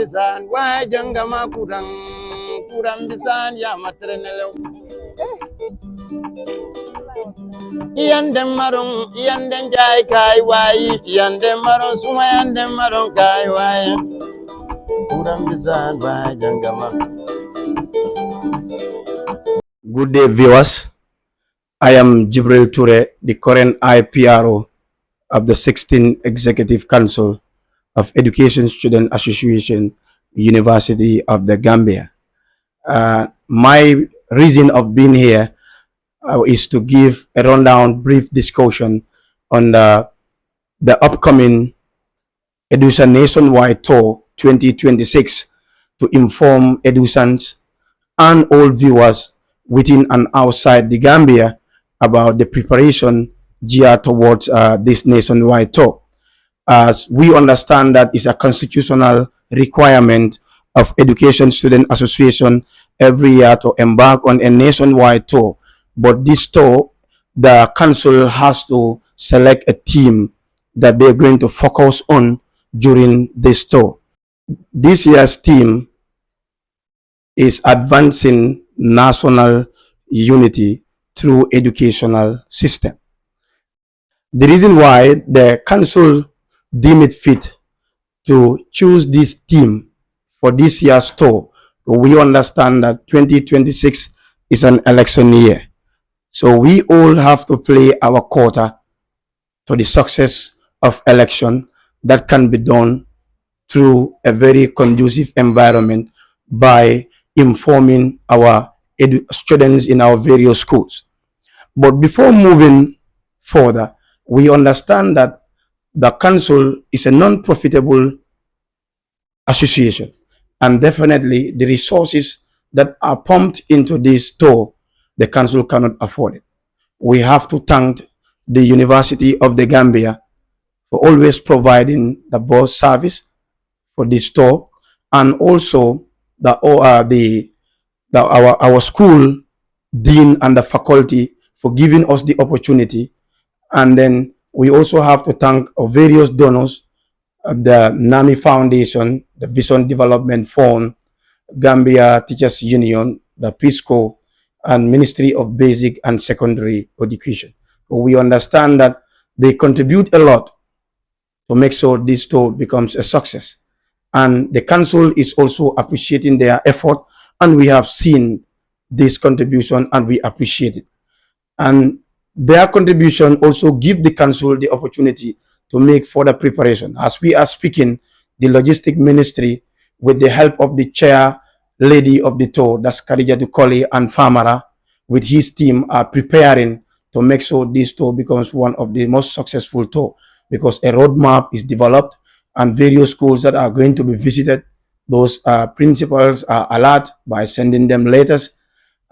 bisan wa jangama kurang bisan ya matrenelo Iyan den jai kai wai iyan den maron suma iyan den maron kai wai kurang bisan wa jangama. Good day, viewers. I am Jibril Ture, the current IPRO of the 16th Executive Council of Education Student Association, University of the Gambia. My reason of being here is to give a rundown, brief discussion on the upcoming EDUSA Nationwide Tour 2026 to inform EDUSANs and all viewers within and outside the Gambia about the preparation geared towards this nationwide tour. As we understand that is a constitutional requirement of Education Student Association every year to embark on a nationwide tour. But this tour, the council has to select a team that they're going to focus on during this tour. This year's team is advancing national unity through educational system. The reason why the council deemed it fit to choose this theme for this year's tour, we understand that 2026 is an election year. So we all have to play our quota to the success of election that can be done through a very conducive environment by informing our students in our various schools. But before moving further, we understand that the council is a non-profitable association, and definitely the resources that are pumped into this tour, the council cannot afford it. We have to thank the University of the Gambia for always providing the bus service for this tour, and also our school dean and the faculty for giving us the opportunity. And then we also have to thank our various donors, the NAMI Foundation, the Vision Development Fund, Gambia Teachers Union, the PISCO, and Ministry of Basic and Secondary Education. We understand that they contribute a lot to make sure this tour becomes a success. And the council is also appreciating their effort, and we have seen this contribution and we appreciate it. And their contribution also give the council the opportunity to make further preparation. As we are speaking, the logistic ministry, with the help of the chair lady of the tour, that's Khadija Dukoli and Famara, with his team, are preparing to make sure this tour becomes one of the most successful tour, because a roadmap is developed and various schools that are going to be visited, those principals are alert by sending them letters,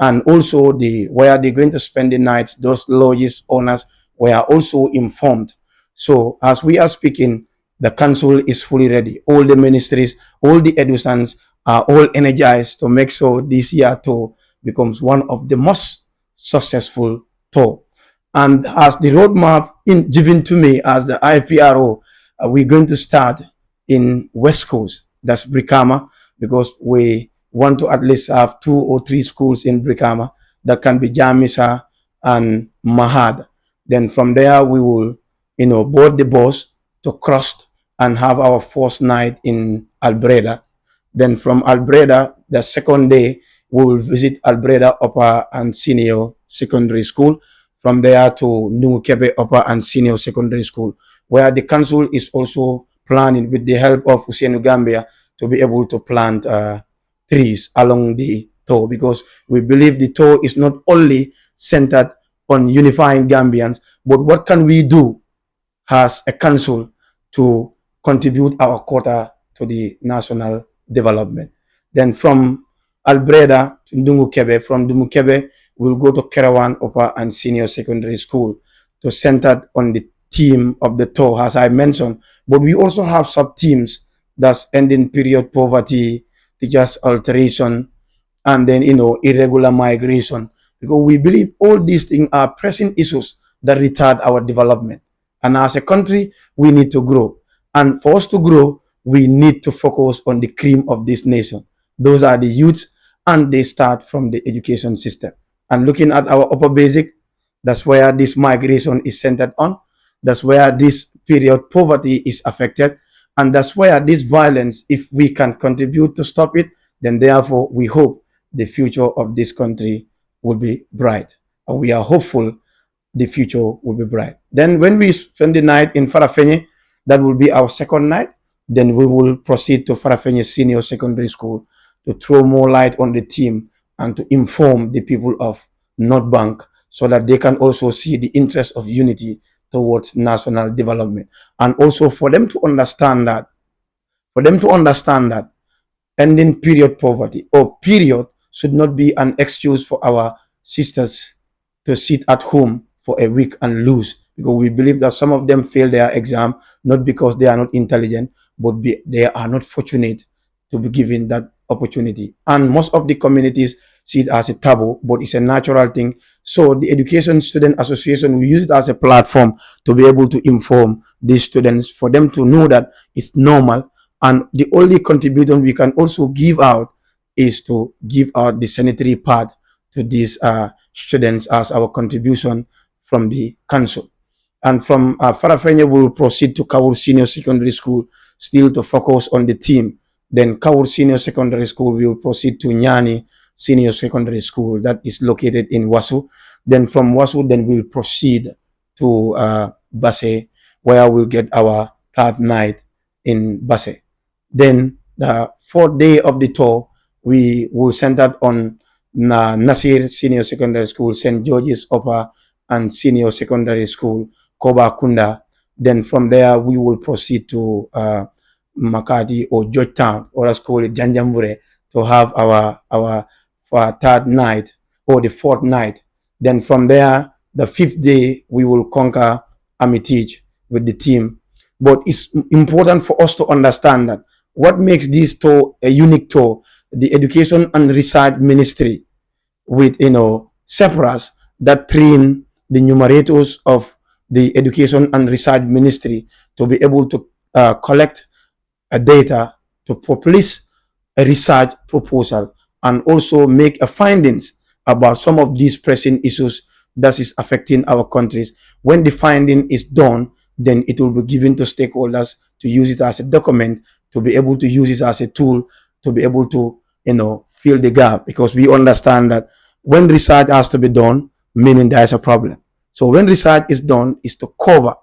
and also where they're going to spend the nights, those lodges owners were also informed. So as we are speaking, the council is fully ready. All the ministries, all the EDUSANs are all energized to make sure this year tour becomes one of the most successful tour. And as the roadmap given to me as the IPRO, we're going to start in West Coast, that's Brikama, because we want to at least have 2 or 3 schools in Brikama. That can be Jamisa and Mahad. Then from there we will, board the bus to cross and have our first night in Albreda. Then from Albreda, the second day, we will visit Albreda Upper and Senior Secondary School. From there to Nungukebe Upper and Senior Secondary School, where the council is also planning, with the help of Usainu Gambia, to be able to plant trees along the tour, because we believe the tour is not only centered on unifying Gambians, but what can we do as a council to contribute our quota to the national development. Then from Albreda to Ndungukebe, from Ndungukebe we'll go to Kerawan Upper and Senior Secondary School, to center on the theme of the tour, as I mentioned. But we also have sub-teams, that's ending period poverty, teachers alteration, and then, irregular migration. Because we believe all these things are pressing issues that retard our development. And as a country, we need to grow. And for us to grow, we need to focus on the cream of this nation. Those are the youths, and they start from the education system. And looking at our upper basic, that's where this migration is centered on. That's where this period poverty is affected. And that's where this violence, if we can contribute to stop it, then therefore we hope the future of this country will be bright. And we are hopeful the future will be bright. Then when we spend the night in Farafenye, that will be our second night. Then we will proceed to Farafenye Senior Secondary School to throw more light on the team and to inform the people of North Bank so that they can also see the interest of unity towards national development. And also for them to understand that ending period poverty or period should not be an excuse for our sisters to sit at home for a week and lose, because we believe that some of them fail their exam not because they are not intelligent, but they are not fortunate to be given that opportunity. And most of the communities see it as a taboo, but it's a natural thing. So the Education Student Association, we use it as a platform to be able to inform these students, for them to know that it's normal. And the only contribution we can also give out is to give out the sanitary pad to these students as our contribution from the council. And from Farafenye, we will proceed to Kawur Senior Secondary School, still to focus on the team. Then Kawur Senior Secondary School, we will proceed to Nyani Senior Secondary School, that is located in Wasu. Then from Wasu, then we'll proceed to Basse, where we'll get our third night in Basse. Then the fourth day of the tour, we will center on Nasir Senior Secondary School, St. George's Upper and Senior Secondary School, Koba Kunda. Then from there, we will proceed to Makati or Georgetown, or let's call it Janjambure, to have our third night or the fourth night. Then from there, the fifth day, we will conquer Amitage with the team. But it's important for us to understand that what makes this tour a unique tour, the Education and Research Ministry, with separate that train the numerators of the Education and Research Ministry to be able to collect data to publish a research proposal and also make a findings about some of these pressing issues that is affecting our countries. When the finding is done, then it will be given to stakeholders to use it as a document, to be able to use it as a tool, to be able to fill the gap, because we understand that when research has to be done, meaning there is a problem. So when research is done, is to cover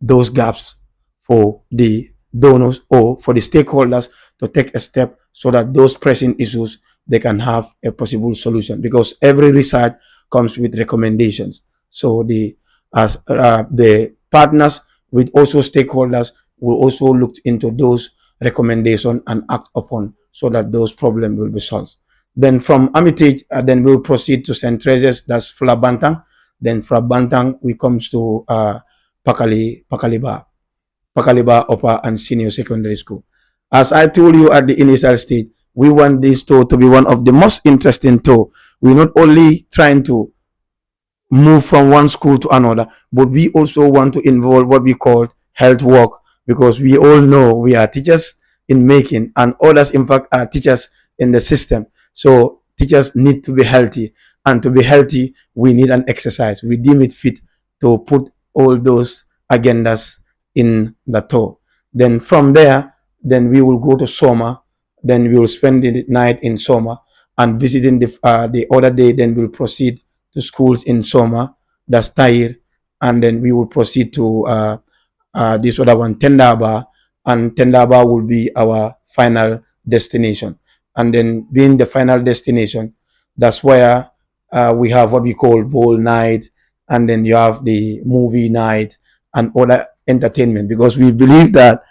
those gaps for the donors or for the stakeholders to take a step so that those pressing issues, they can have a possible solution, because every research comes with recommendations. So the partners with also stakeholders will also look into those recommendations and act upon so that those problems will be solved. Then from Amitage, then we'll proceed to St. Teresa's, that's Flabantang. Then from Bantang, we comes to Pakaliba Upper and Senior Secondary School. As I told you at the initial stage, we want this tour to be one of the most interesting tour. We're not only trying to move from one school to another, but we also want to involve what we call health work, because we all know we are teachers in making, and others in fact are teachers in the system. So teachers need to be healthy, and to be healthy, we need an exercise. We deem it fit to put all those agendas in the tour. Then from there, then we will go to Soma. Then we will spend the night in Soma and visiting the other day. Then we'll proceed to schools in Soma, that's Tair, and then we will proceed to this other one, Tendaba, and Tendaba will be our final destination. And then being the final destination, that's where we have what we call bowl night, and then you have the movie night and other entertainment, because we believe that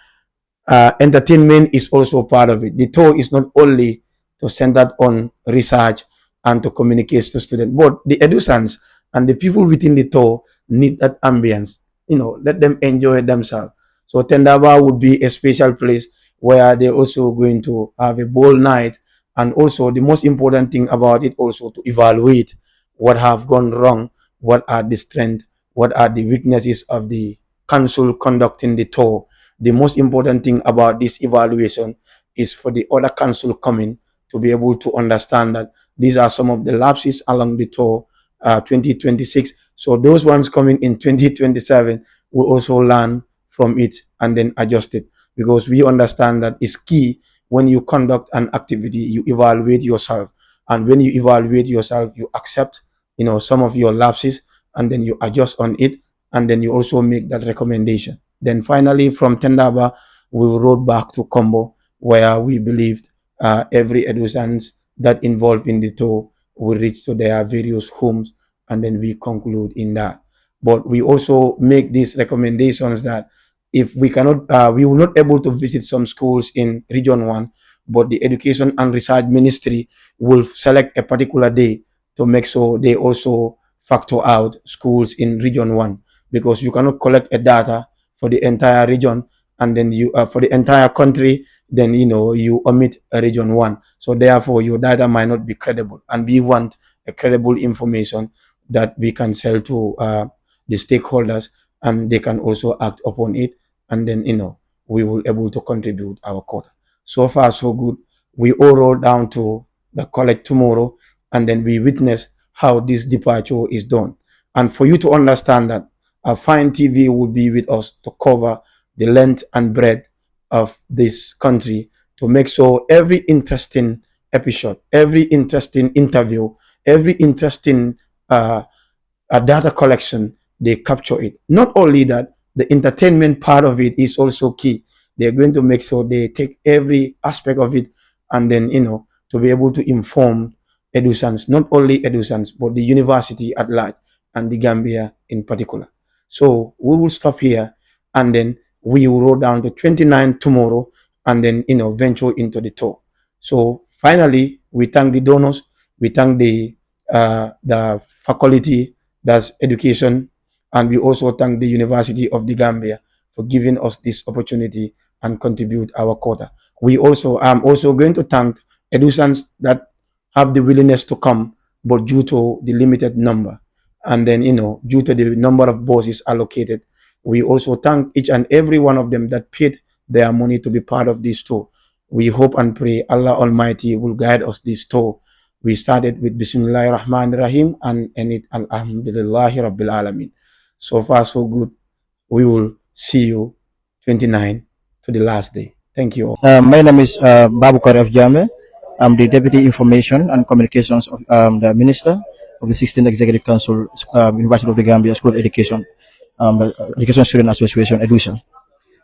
entertainment is also part of it. The tour is not only to center on research and to communicate to students, but the EDUSANs and the people within the tour need that ambience. Let them enjoy themselves. So Tendaba would be a special place where they're also going to have a ball night, and also the most important thing about it, also to evaluate what have gone wrong, what are the strengths, what are the weaknesses of the council conducting the tour, the most important thing about this evaluation is for the other council coming to be able to understand that these are some of the lapses along the tour 2026. So those ones coming in 2027 will also learn from it and then adjust it, because we understand that it's key. When you conduct an activity, you evaluate yourself, and when you evaluate yourself, you accept some of your lapses, and then you adjust on it, and then you also make that recommendation. Then finally, from Tendaba, we rode back to Combo, where we believed every EDUSANS that involved in the tour will reach to their various homes, and then we conclude in that. But we also make these recommendations that if we cannot, we will not able to visit some schools in Region 1, but the Education and Research Ministry will select a particular day to make sure they also factor out schools in Region 1, because you cannot collect a data for the entire region, and then you for the entire country, then you omit a Region 1. So therefore your data might not be credible, and we want a credible information that we can sell to the stakeholders, and they can also act upon it, and then we will able to contribute our quota. So far so good. We all roll down to the college tomorrow, and then we witness how this departure is done. And for you to understand that, Fine TV will be with us to cover the length and breadth of this country, to make sure every interesting episode, every interesting interview, every interesting data collection, they capture it. Not only that, the entertainment part of it is also key. They're going to make sure they take every aspect of it, and then to be able to inform EDUSANS, not only EDUSANS, but the university at large and the Gambia in particular. So we will stop here, and then we will roll down to 29 tomorrow, and then venture into the tour. So finally, we thank the donors, we thank the faculty, that's education, and we also thank the University of the Gambia for giving us this opportunity and contribute our quota. I'm also going to thank EDUSANS that have the willingness to come, but due to the limited number, and then due to the number of buses allocated, we also thank each and every one of them that paid their money to be part of this tour. We hope and pray Allah Almighty will guide us this tour. We started with Bismillahir Rahmanir Rahim and end it Alhamdulillahi Rabbil Alamin. So far so good. We will see you 29 to the last day. Thank you all. My name is Babu Karef Jame. I'm the Deputy Information and Communications of the Minister of the 16th Executive Council, University of the Gambia School of Education, Education Student Association, EDUSA.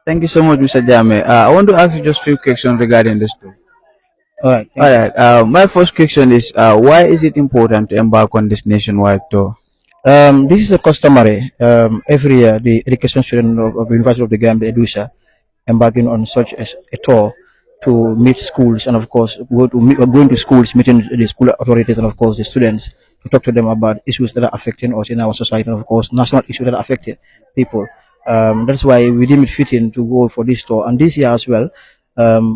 Thank you so much, Mr. Jame. I want to ask you just a few questions regarding this tour. All right. All right. My first question is, why is it important to embark on this nationwide tour? This is a customary. Every year, the education student of the University of the Gambia, EDUSA, embarking on such a tour to meet schools, and of course going to schools, meeting the school authorities, and of course the students, to talk to them about issues that are affecting us in our society, and of course national issues that are affecting people. That's why we deem it fitting to go for this tour. And this year as well,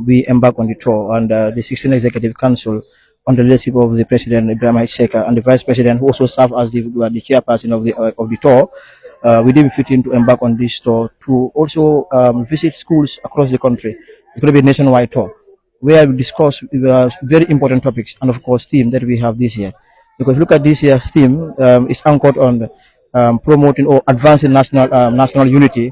we embark on the tour, and the 16th Executive Council, on the leadership of the President Ibrahim Sheka and the Vice President, who also serve as the chairperson of the tour, we deem it fitting to embark on this tour to also visit schools across the country. It's going to be a nationwide tour where we discuss very important topics, and of course theme that we have this year. Because look at this year's theme, it's anchored on promoting or advancing national unity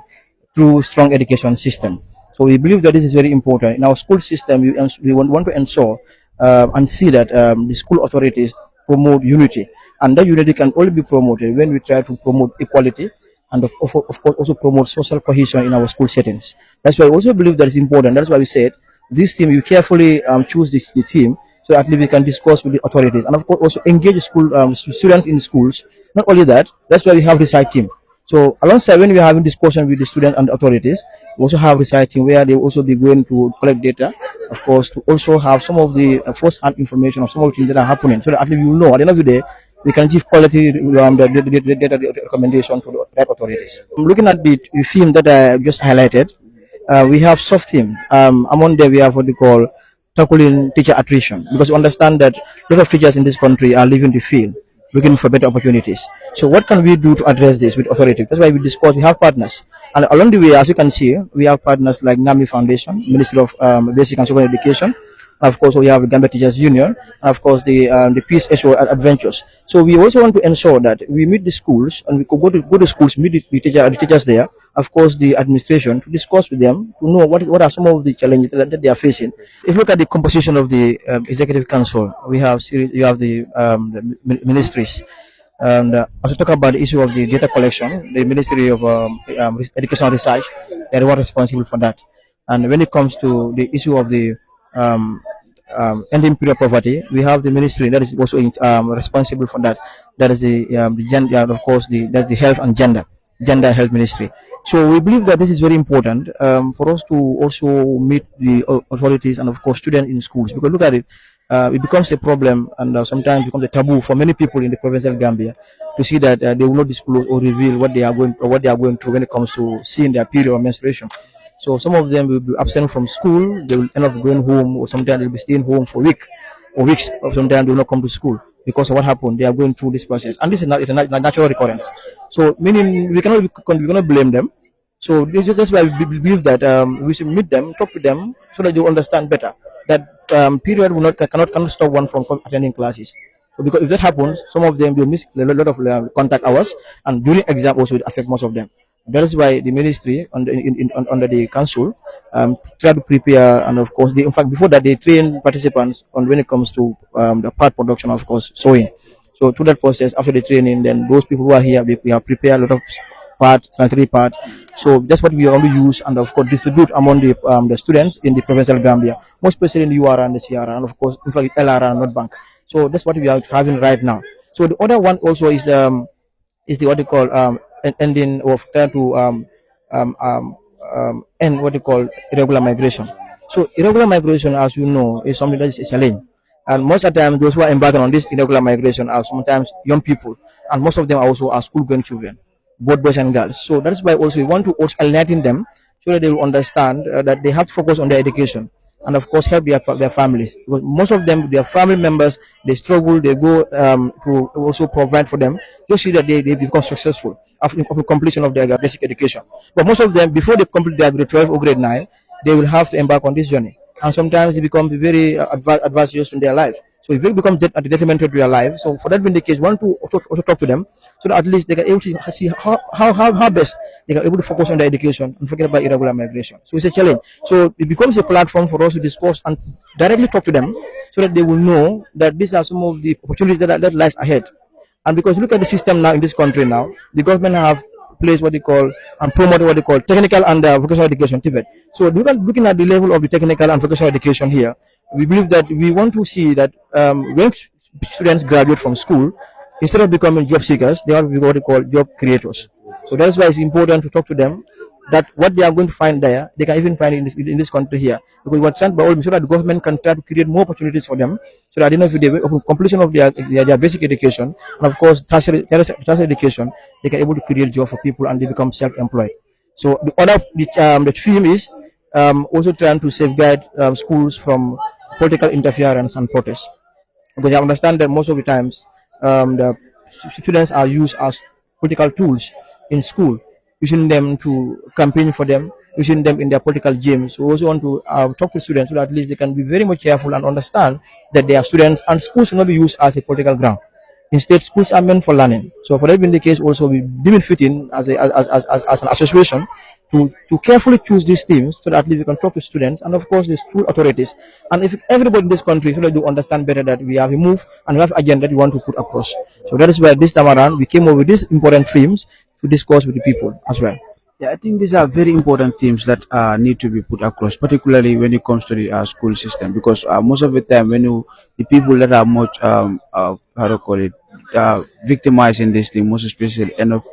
through strong education system. So we believe that this is very important. In our school system, we want to ensure and see that the school authorities promote unity. And that unity can only be promoted when we try to promote equality, and of course also promote social cohesion in our school settings. That's why I also believe that is important. That's why we said this team, you carefully choose the team, so at least we can discuss with the authorities, and of course also engage school students in schools. Not only that, that's why we have the site team. So alongside when we are having discussion with the students and the authorities, we also have reciting where they will also be going to collect data, of course, to also have some of the first-hand information of some of the things that are happening, so that at least you know at the end of the day we can give quality the data recommendation to the right authorities. Looking at the theme that I just highlighted, we have soft theme. Among them we have what we call tackling teacher attrition, because we understand that a lot of teachers in this country are leaving the field. looking for better opportunities. So what can we do to address this with authority? That's why we discuss. We have partners, and along the way, as you can see, we have partners like NAMI Foundation, Ministry of Basic and Secondary Education. Of course, we have the Gambia Teachers Union, and of course the Peace SO Adventures. So we also want to ensure that we meet the schools and we could go to schools, meet the teachers there. Of course, the administration to discuss with them to know what are some of the challenges that they are facing. If you look at the composition of the executive council, you have the ministries. And as we talk about the issue of the data collection, the Ministry of Education and Research, they are responsible for that. And when it comes to the issue of the um, ending period poverty, we have the ministry that is also responsible for that. That is the gender, of course, that's the health and gender health ministry. So we believe that this is very important for us to also meet the authorities and of course students in schools, because look at it. It becomes a problem and sometimes becomes a taboo for many people in the provincial Gambia to see that they will not disclose or reveal what they are going through when it comes to seeing their period of menstruation. So some of them will be absent from school. They will end up going home, or sometimes they'll be staying home for weeks, or sometimes they will not come to school because of what happened. They are going through this process, and this is not it's a natural recurrence. So meaning we cannot blame them. So that's why we believe that we should meet them, talk to them, so that they will understand better that period cannot stop one from attending classes. So because if that happens, some of them will miss a lot of contact hours, and during exam also it affect most of them. That is why the ministry under the council try to prepare, and of course, in fact, before that, they train participants on when it comes to the part production, of course, sewing. So through that process, after the training, then those people who are here, we have prepared a lot of part, sanitary part. So that's what we only use and of course distribute among the students in the provincial Gambia, most especially in the UR and the CR, and of course, in fact, LR and North Bank. So that's what we are having right now. So the other one also is the what they call ending of trying to end what they call irregular migration. So irregular migration, as you know, is something that is a challenge. And most of the time, those who are embarking on this irregular migration are sometimes young people, and most of them also are school-going children, both boys and girls. So that's why also we want to also enlighten them so that they will understand that they have to focus on their education and of course help their families, because most of them, their family members, they struggle, they go to also provide for them just so that they become successful after completion of their basic education. But most of them, before they complete their grade 12 or grade 9, they will have to embark on this journey, and sometimes it becomes very advantageous in their life. So it will become detrimental to their life. So for that being the case, we want to also talk to them so that at least they can able to see how best they can able to focus on their education and forget about irregular migration. So it's a challenge. So it becomes a platform for us to discuss and directly talk to them so that they will know that these are some of the opportunities that lies ahead. And because look at the system now in this country now, the government have placed what they call and promote what they call technical and vocational education, TVET. So looking at the level of the technical and vocational education here, we believe that we want to see that when students graduate from school, instead of becoming job seekers, they are what they call job creators. So that's why it's important to talk to them that what they are going to find there, they can even find it in this country here. Because we are trying by all means so that the government can try to create more opportunities for them, so that at the end of the day, upon completion of their basic education, and of course tertiary education, they can able to create job for people and they become self-employed. So the theme is also trying to safeguard schools from political interference and protest. Because I understand that most of the times the students are used as political tools in school, using them to campaign for them, using them in their political games. We also want to talk to students so that at least they can be very much careful and understand that they are students and schools should not be used as a political ground. Instead, schools are meant for learning. So for that being the case, also we deem it fitting as an association to carefully choose these themes so that at least we can talk to students and of course the school authorities, and if everybody in this country so that they understand better that we have a move and we have agenda that we want to put across. So that is why this time around we came up with these important themes to discuss with the people as well. Yeah, I think these are very important themes that need to be put across, particularly when it comes to the school system, because most of the time, the people that are much how to call it victimized in this thing, most especially end of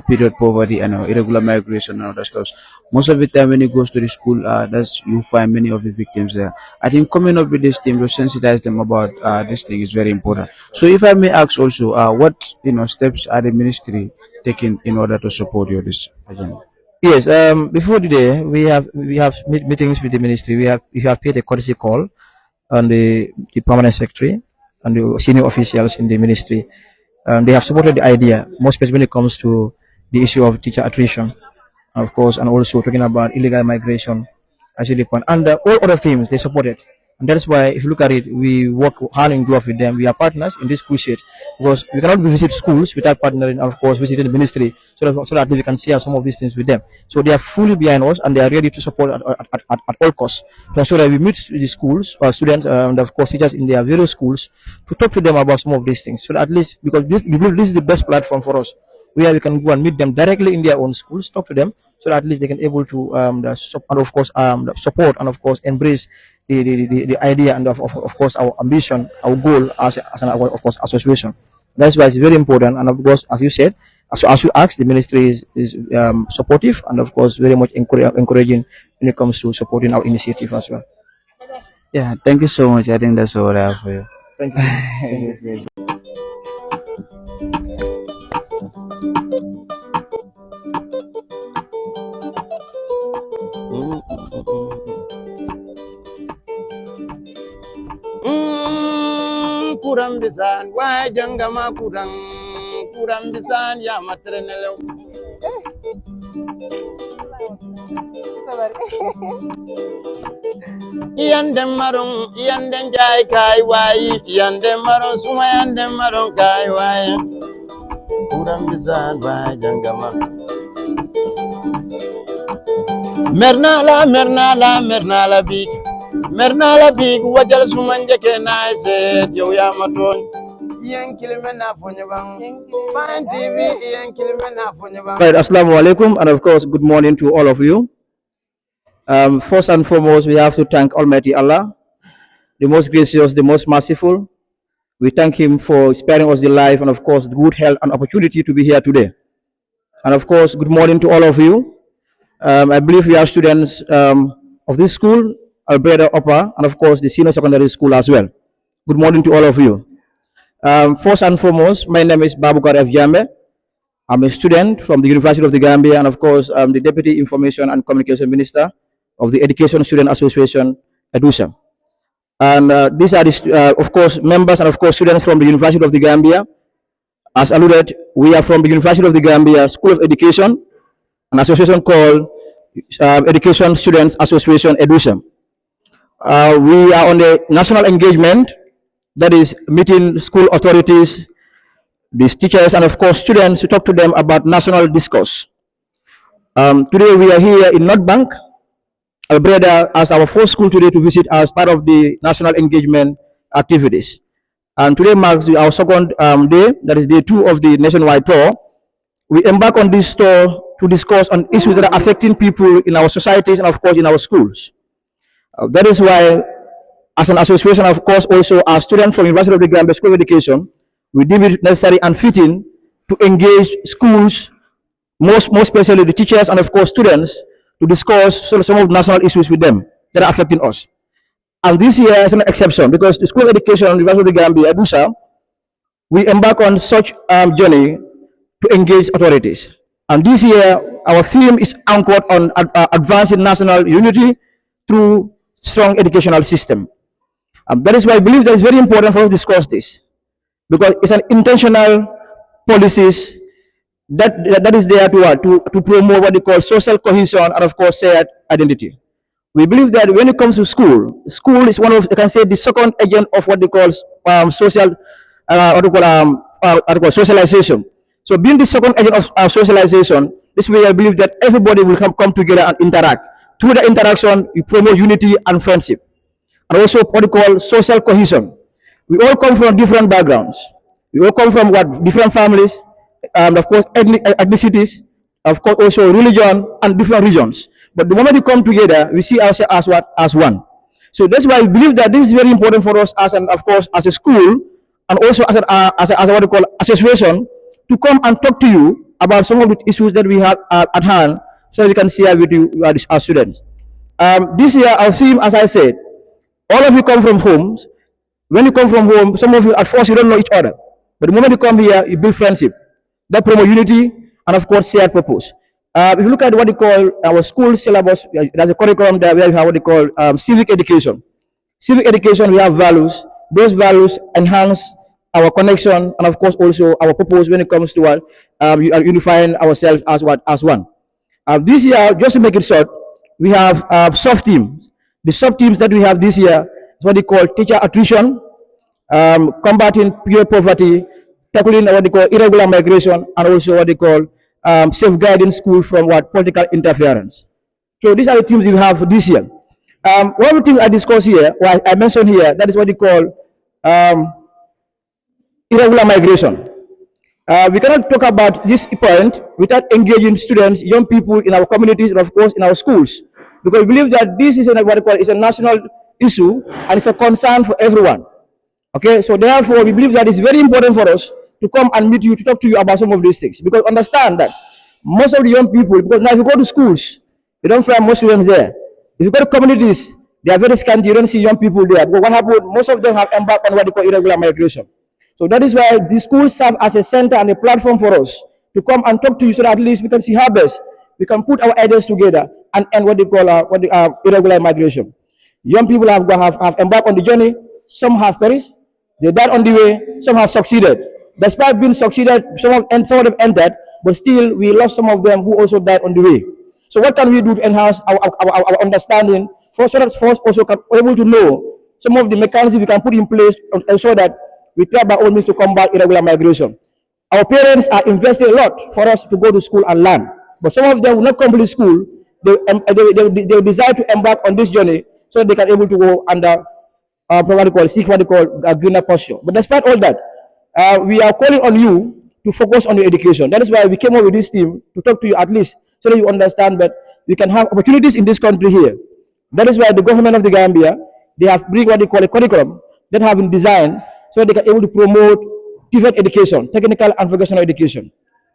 period poverty and irregular migration and other stuff. Most of the time, when it goes to the school, that's you find many of the victims there. I think coming up with this thing to sensitize them about this thing is very important. So, if I may ask also, what steps are the ministry taking in order to support your this agenda? Yes, before the day we have meetings with the ministry. We have paid a courtesy call on the permanent secretary and the senior officials in the ministry. They have supported the idea, more especially when it comes to the issue of teacher attrition, of course, and also talking about illegal migration, actually, point, and all other themes they supported. And that's why, if you look at it, we work hand in glove with them. We are partners in this crusade because we cannot visit schools without partnering, and of course, visiting the ministry so that we can share some of these things with them. So they are fully behind us and they are ready to support at all costs to ensure that we meet the schools, students, and of course, teachers in their various schools to talk to them about some of these things. So that at least, because we believe this is the best platform for us where we can go and meet them directly in their own schools, talk to them, so that at least they can able to and of course support and of course embrace the idea and of course our ambition, our goal as an of course association. That's why it's very important, and of course, as you said, as you asked, the ministry is supportive and of course very much encouraging when it comes to supporting our initiative as well. Yeah, thank you so much. I think that's all I have for you. Thank you. Thank you. Kurang bisan wajang gama kurang bisan ya matrenelo. Iyan dem marong iyan den jai kai wai iyan dem marong suma iyan dem marong kai wai kurang bisan wajang gama. Mernala big. Mernala big wajal sumanje ke na se yo ya maton yen kilime na fonye bang fan tv yen kilime na fonye bang. Right, assalamu alaikum, and of course good morning to all of you. First and foremost, we have to thank Almighty Allah, the most gracious, the most merciful. We thank him for sparing us the life and of course the good health and opportunity to be here today. And of course, good morning to all of you. I believe we are students of this school, Alberta Upper, and of course the senior secondary school as well. Good morning to all of you. First and foremost, my name is Babukar F. Jambe. I'm a student from the University of the Gambia, and of course, I'm the Deputy Information and Communication Minister of the Education Student Association, EDUSA. And these are, of course, members and of course students from the University of the Gambia. As alluded, we are from the University of the Gambia School of Education, an association called Education Students Association, EDUSA. We are on the national engagement, that is meeting school authorities, these teachers, and of course students to talk to them about national discourse. Today we are here in North Bank, Alberta, as our first school today to visit as part of the national engagement activities. And today marks our second day, that is day 2 of the nationwide tour. We embark on this tour to discuss on issues that are affecting people in our societies and of course in our schools. That is why, as an association, of course, also as students from University of the Gambia School of Education, we deem it necessary and fitting to engage schools, most especially the teachers and of course students, to discuss some of the national issues with them that are affecting us. And this year is an exception because the School of Education, University of the Gambia, EDUSA, we embark on such journey to engage authorities. And this year, our theme is anchored on advancing national unity through strong educational system. That is why I believe that it's very important for us to discuss this, because it's an intentional policies that is there to promote what they call social cohesion and of course shared identity. We believe that when it comes to school is one of, you can say, the second agent of what they call social, socialization. So being the second agent of socialization, this way I believe that everybody will come together and interact. Through the interaction, we promote unity and friendship, and also what we call social cohesion. We all come from different backgrounds. We all come from different families, and of course ethnicities, of course also religion and different regions. But the moment we come together, we see ourselves as one. So that's why we believe that this is very important for us as of course as a school, and also as what we call association, to come and talk to you about some of the issues that we have at hand, so we can share with you our students. This year our theme, as I said, all of you come from homes. When you come from home, some of you at first you don't know each other, but the moment you come here, you build friendship that promote unity and of course shared purpose. If you look at what we call our school syllabus, there's a curriculum there where we have what we call civic education. Civic education, we have values. Those values enhance our connection, and of course also our purpose when it comes to what unifying ourselves as what as one. This year, just to make it short, we have sub teams. The sub teams that we have this year is what they call teacher attrition, combating pure poverty, tackling what they call irregular migration, and also what they call safeguarding school from what political interference. So these are the teams we have this year. One of the things I discussed here, or I mentioned here, that is what they call um, irregular migration. We cannot talk about this point without engaging students, young people in our communities, and of course in our schools, because we believe that this is what we call is a national issue and it's a concern for everyone. Okay, so therefore we believe that it's very important for us to come and meet you to talk to you about some of these things, because understand that most of the young people, because now if you go to schools, you don't find most students there. If you go to communities, they are very scanty. You don't see young people there. But what happened? Most of them have embarked on what they call irregular migration. So that is why the schools serve as a center and a platform for us to come and talk to you, so that at least we can see how best we can put our ideas together and end what they call irregular migration. Young people have embarked on the journey. Some have perished. They died on the way. Some have succeeded. Despite being succeeded, some of them entered, but still we lost some of them who also died on the way. So what can we do to enhance our understanding, so that for us also can be able to know some of the mechanisms we can put in place and ensure that we try by all means to combat irregular migration. Our parents are investing a lot for us to go to school and learn, but some of them will not complete school. They desire to embark on this journey so that they can able to go under seek what they call a greener posture. But despite all that, we are calling on you to focus on your education. That is why we came up with this team to talk to you at least so that you understand that we can have opportunities in this country here. That is why the government of the Gambia, they have bring what they call a curriculum that have been designed so they can able to promote different education, technical and vocational education,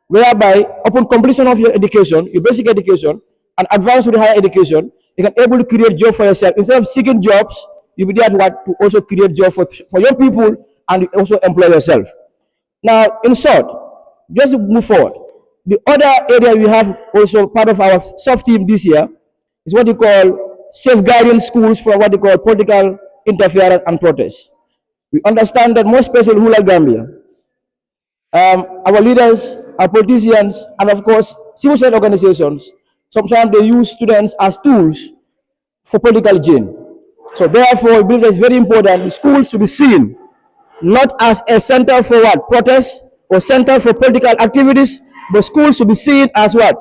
whereby upon completion of your education, your basic education, and advance to the higher education, you can able to create job for yourself. Instead of seeking jobs, you'll be there to also create job for young people and also employ yourself. Now, in short, just to move forward, the other area we have also part of our soft team this year is what we call safeguarding schools from what they call political interference and protest. We understand that most especially rural Gambia, our leaders, our politicians, and of course, civil society organizations, sometimes they use students as tools for political gain. So therefore, we believe it's very important the schools to be seen not as a center for what protest or center for political activities, but schools to be seen as what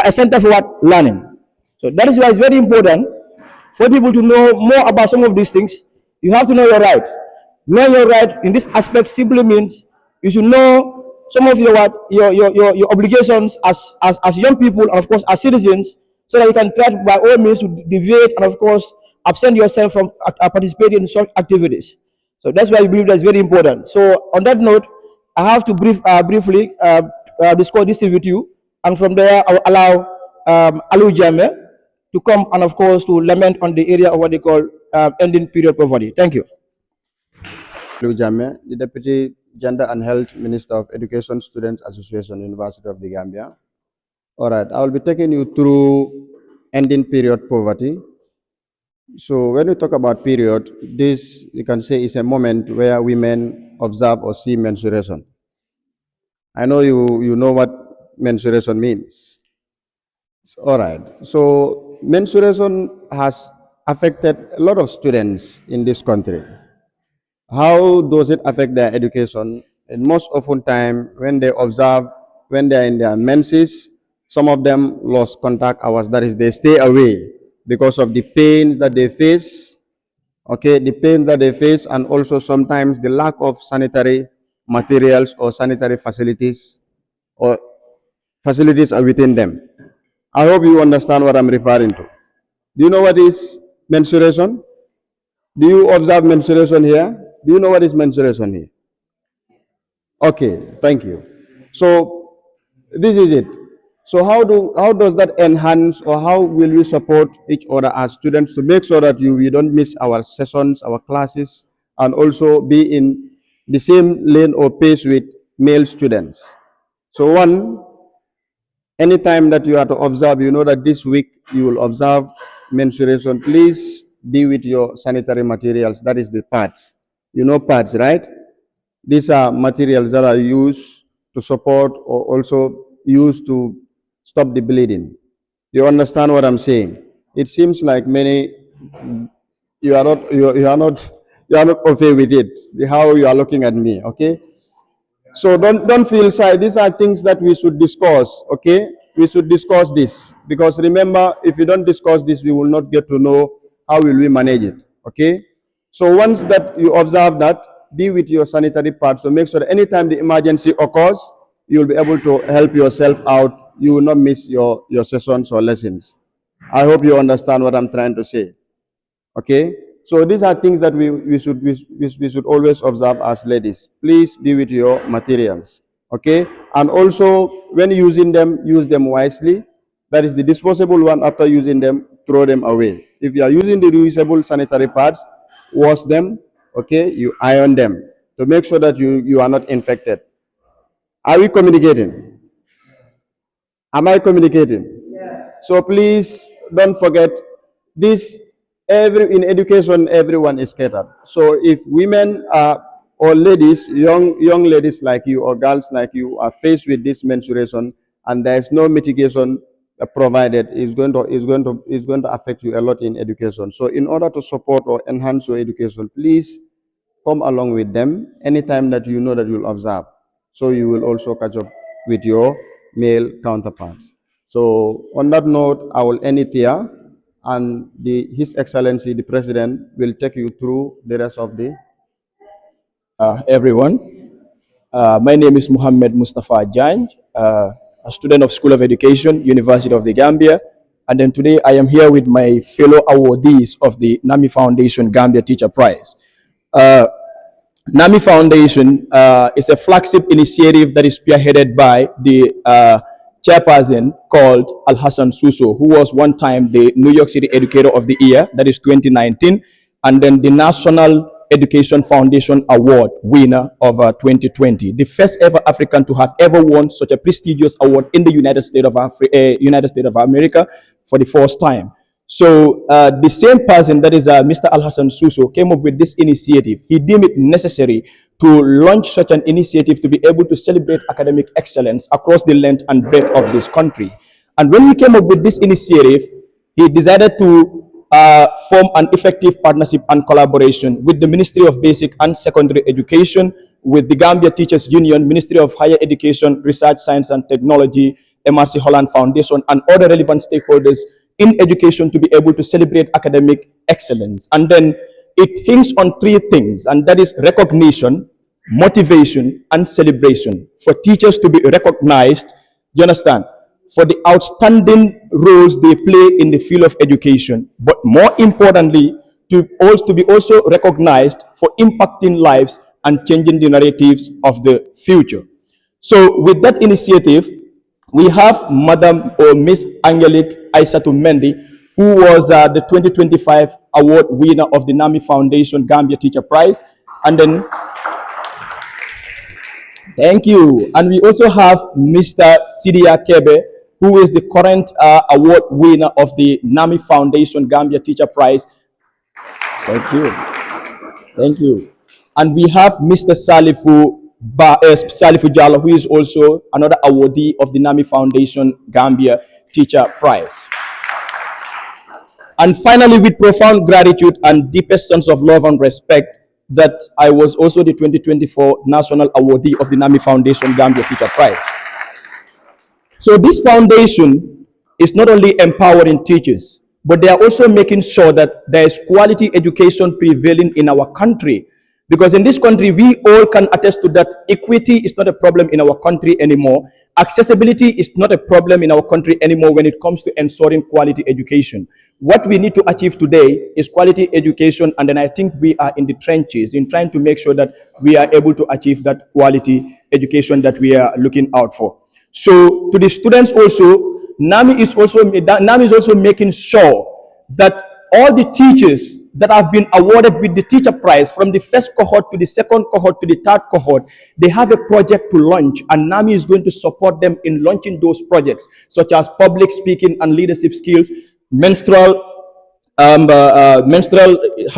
a center for what learning. So that is why it's very important for people to know more about some of these things. You have to know your right. Knowing your right in this aspect simply means you should know some of your obligations as young people and of course as citizens, so that you can try to, by all means to deviate and of course absent yourself from participating in such activities. So that's why we believe that's very important. So on that note, I have to briefly discuss this with you, and from there I will allow Alu Jame to come and of course to lament on the area of what they call ending period poverty. Thank you. Jame, the Deputy Gender and Health Minister of Education, Students Association, University of the Gambia. All right, I will be taking you through ending period poverty. So when we talk about period, this you can say is a moment where women observe or see menstruation. I know you know what menstruation means. All right, so menstruation has affected a lot of students in this country. How does it affect their education? And most often time when they observe, when they're in their menses, some of them lost contact hours, that is they stay away because of the pains that they face, okay, the pain that they face, and also sometimes the lack of sanitary materials or sanitary facilities or facilities are within them. I hope you understand what I'm referring to. Do you know what is menstruation? Do you observe menstruation here? Do you know what is menstruation here? Okay, thank you. So this is it. So how does that enhance, or how will we support each other as students to make sure that we don't miss our sessions, our classes, and also be in the same lane or pace with male students? So one, anytime that you are to observe, you know that this week you will observe menstruation, please be with your sanitary materials. That is the pads. You know pads, right? These are materials that are used to support or also used to stop the bleeding. You understand what I'm saying? It seems like many you are not okay with it. How you are looking at me, okay? So don't feel shy. These are things that we should discuss, okay? We should discuss this because remember, if you don't discuss this, we will not get to know how will we manage it, okay? So once that you observe that, be with your sanitary pad. So make sure that anytime the emergency occurs, you will be able to help yourself out. You will not miss your sessions or lessons. I hope you understand what I'm trying to say. Okay, so these are things that we should always observe as ladies. Please be with your materials. Okay, and also when using them, use them wisely. That is the disposable one. After using them, throw them away. If you are using the reusable sanitary pads, wash them. Okay, you iron them to make sure that you are not infected. Are we communicating? Am I communicating? So please don't forget this. In education, everyone is catered. So if women or ladies, young ladies like you or girls like you are faced with this menstruation and there is no mitigation provided, is going to affect you a lot in education. So in order to support or enhance your education, please come along with them anytime that you know that you'll observe. So you will also catch up with your male counterparts. So on that note, I will end it here, and His Excellency the President will take you through the rest of the. Everyone. My name is Muhammad Mustafa Janj, a student of School of Education, University of the Gambia. And then today I am here with my fellow awardees of the NAMI Foundation Gambia Teacher Prize. NAMI Foundation is a flagship initiative that is spearheaded by the chairperson called Al Hassan Suso, who was one time the New York City Educator of the Year, that is 2019, and then the National Education Foundation Award winner of 2020, the first ever African to have ever won such a prestigious award in the United States of America for the first time. So the same person, that is Mr. Al Hassan Suso, came up with this initiative. He deemed it necessary to launch such an initiative to be able to celebrate academic excellence across the length and breadth of this country. And when he came up with this initiative, he decided to form an effective partnership and collaboration with the Ministry of Basic and Secondary Education, with the Gambia Teachers Union, Ministry of Higher Education, Research, Science and Technology, MRC Holland Foundation, and other relevant stakeholders in education to be able to celebrate academic excellence. And then it hinges on three things, and that is recognition, motivation, and celebration. For teachers to be recognized, you understand, for the outstanding roles they play in the field of education, but more importantly, to be also recognized for impacting lives and changing the narratives of the future. So with that initiative, we have Madam or Miss Angelique Aissatou Mendy, who was the 2025 award winner of the NAMI Foundation Gambia Teacher Prize. And then, thank you. And we also have Mr. Sidia Kebe, who is the current award winner of the NAMI Foundation Gambia Teacher Prize. Thank you. Thank you. And we have Mr. Salifu Jallo, who is also another awardee of the NAMI Foundation Gambia Teacher Prize. And finally, with profound gratitude and deepest sense of love and respect, that I was also the 2024 National Awardee of the NAMI Foundation Gambia Teacher Prize. So this foundation is not only empowering teachers, but they are also making sure that there is quality education prevailing in our country. Because in this country, we all can attest to that equity is not a problem in our country anymore. Accessibility is not a problem in our country anymore when it comes to ensuring quality education. What we need to achieve today is quality education, and then I think we are in the trenches in trying to make sure that we are able to achieve that quality education that we are looking out for. So to the students also, NAMI is also making sure that all the teachers that have been awarded with the teacher prize, from the first cohort to the second cohort to the third cohort, they have a project to launch, and NAMI is going to support them in launching those projects, such as public speaking and leadership skills, menstrual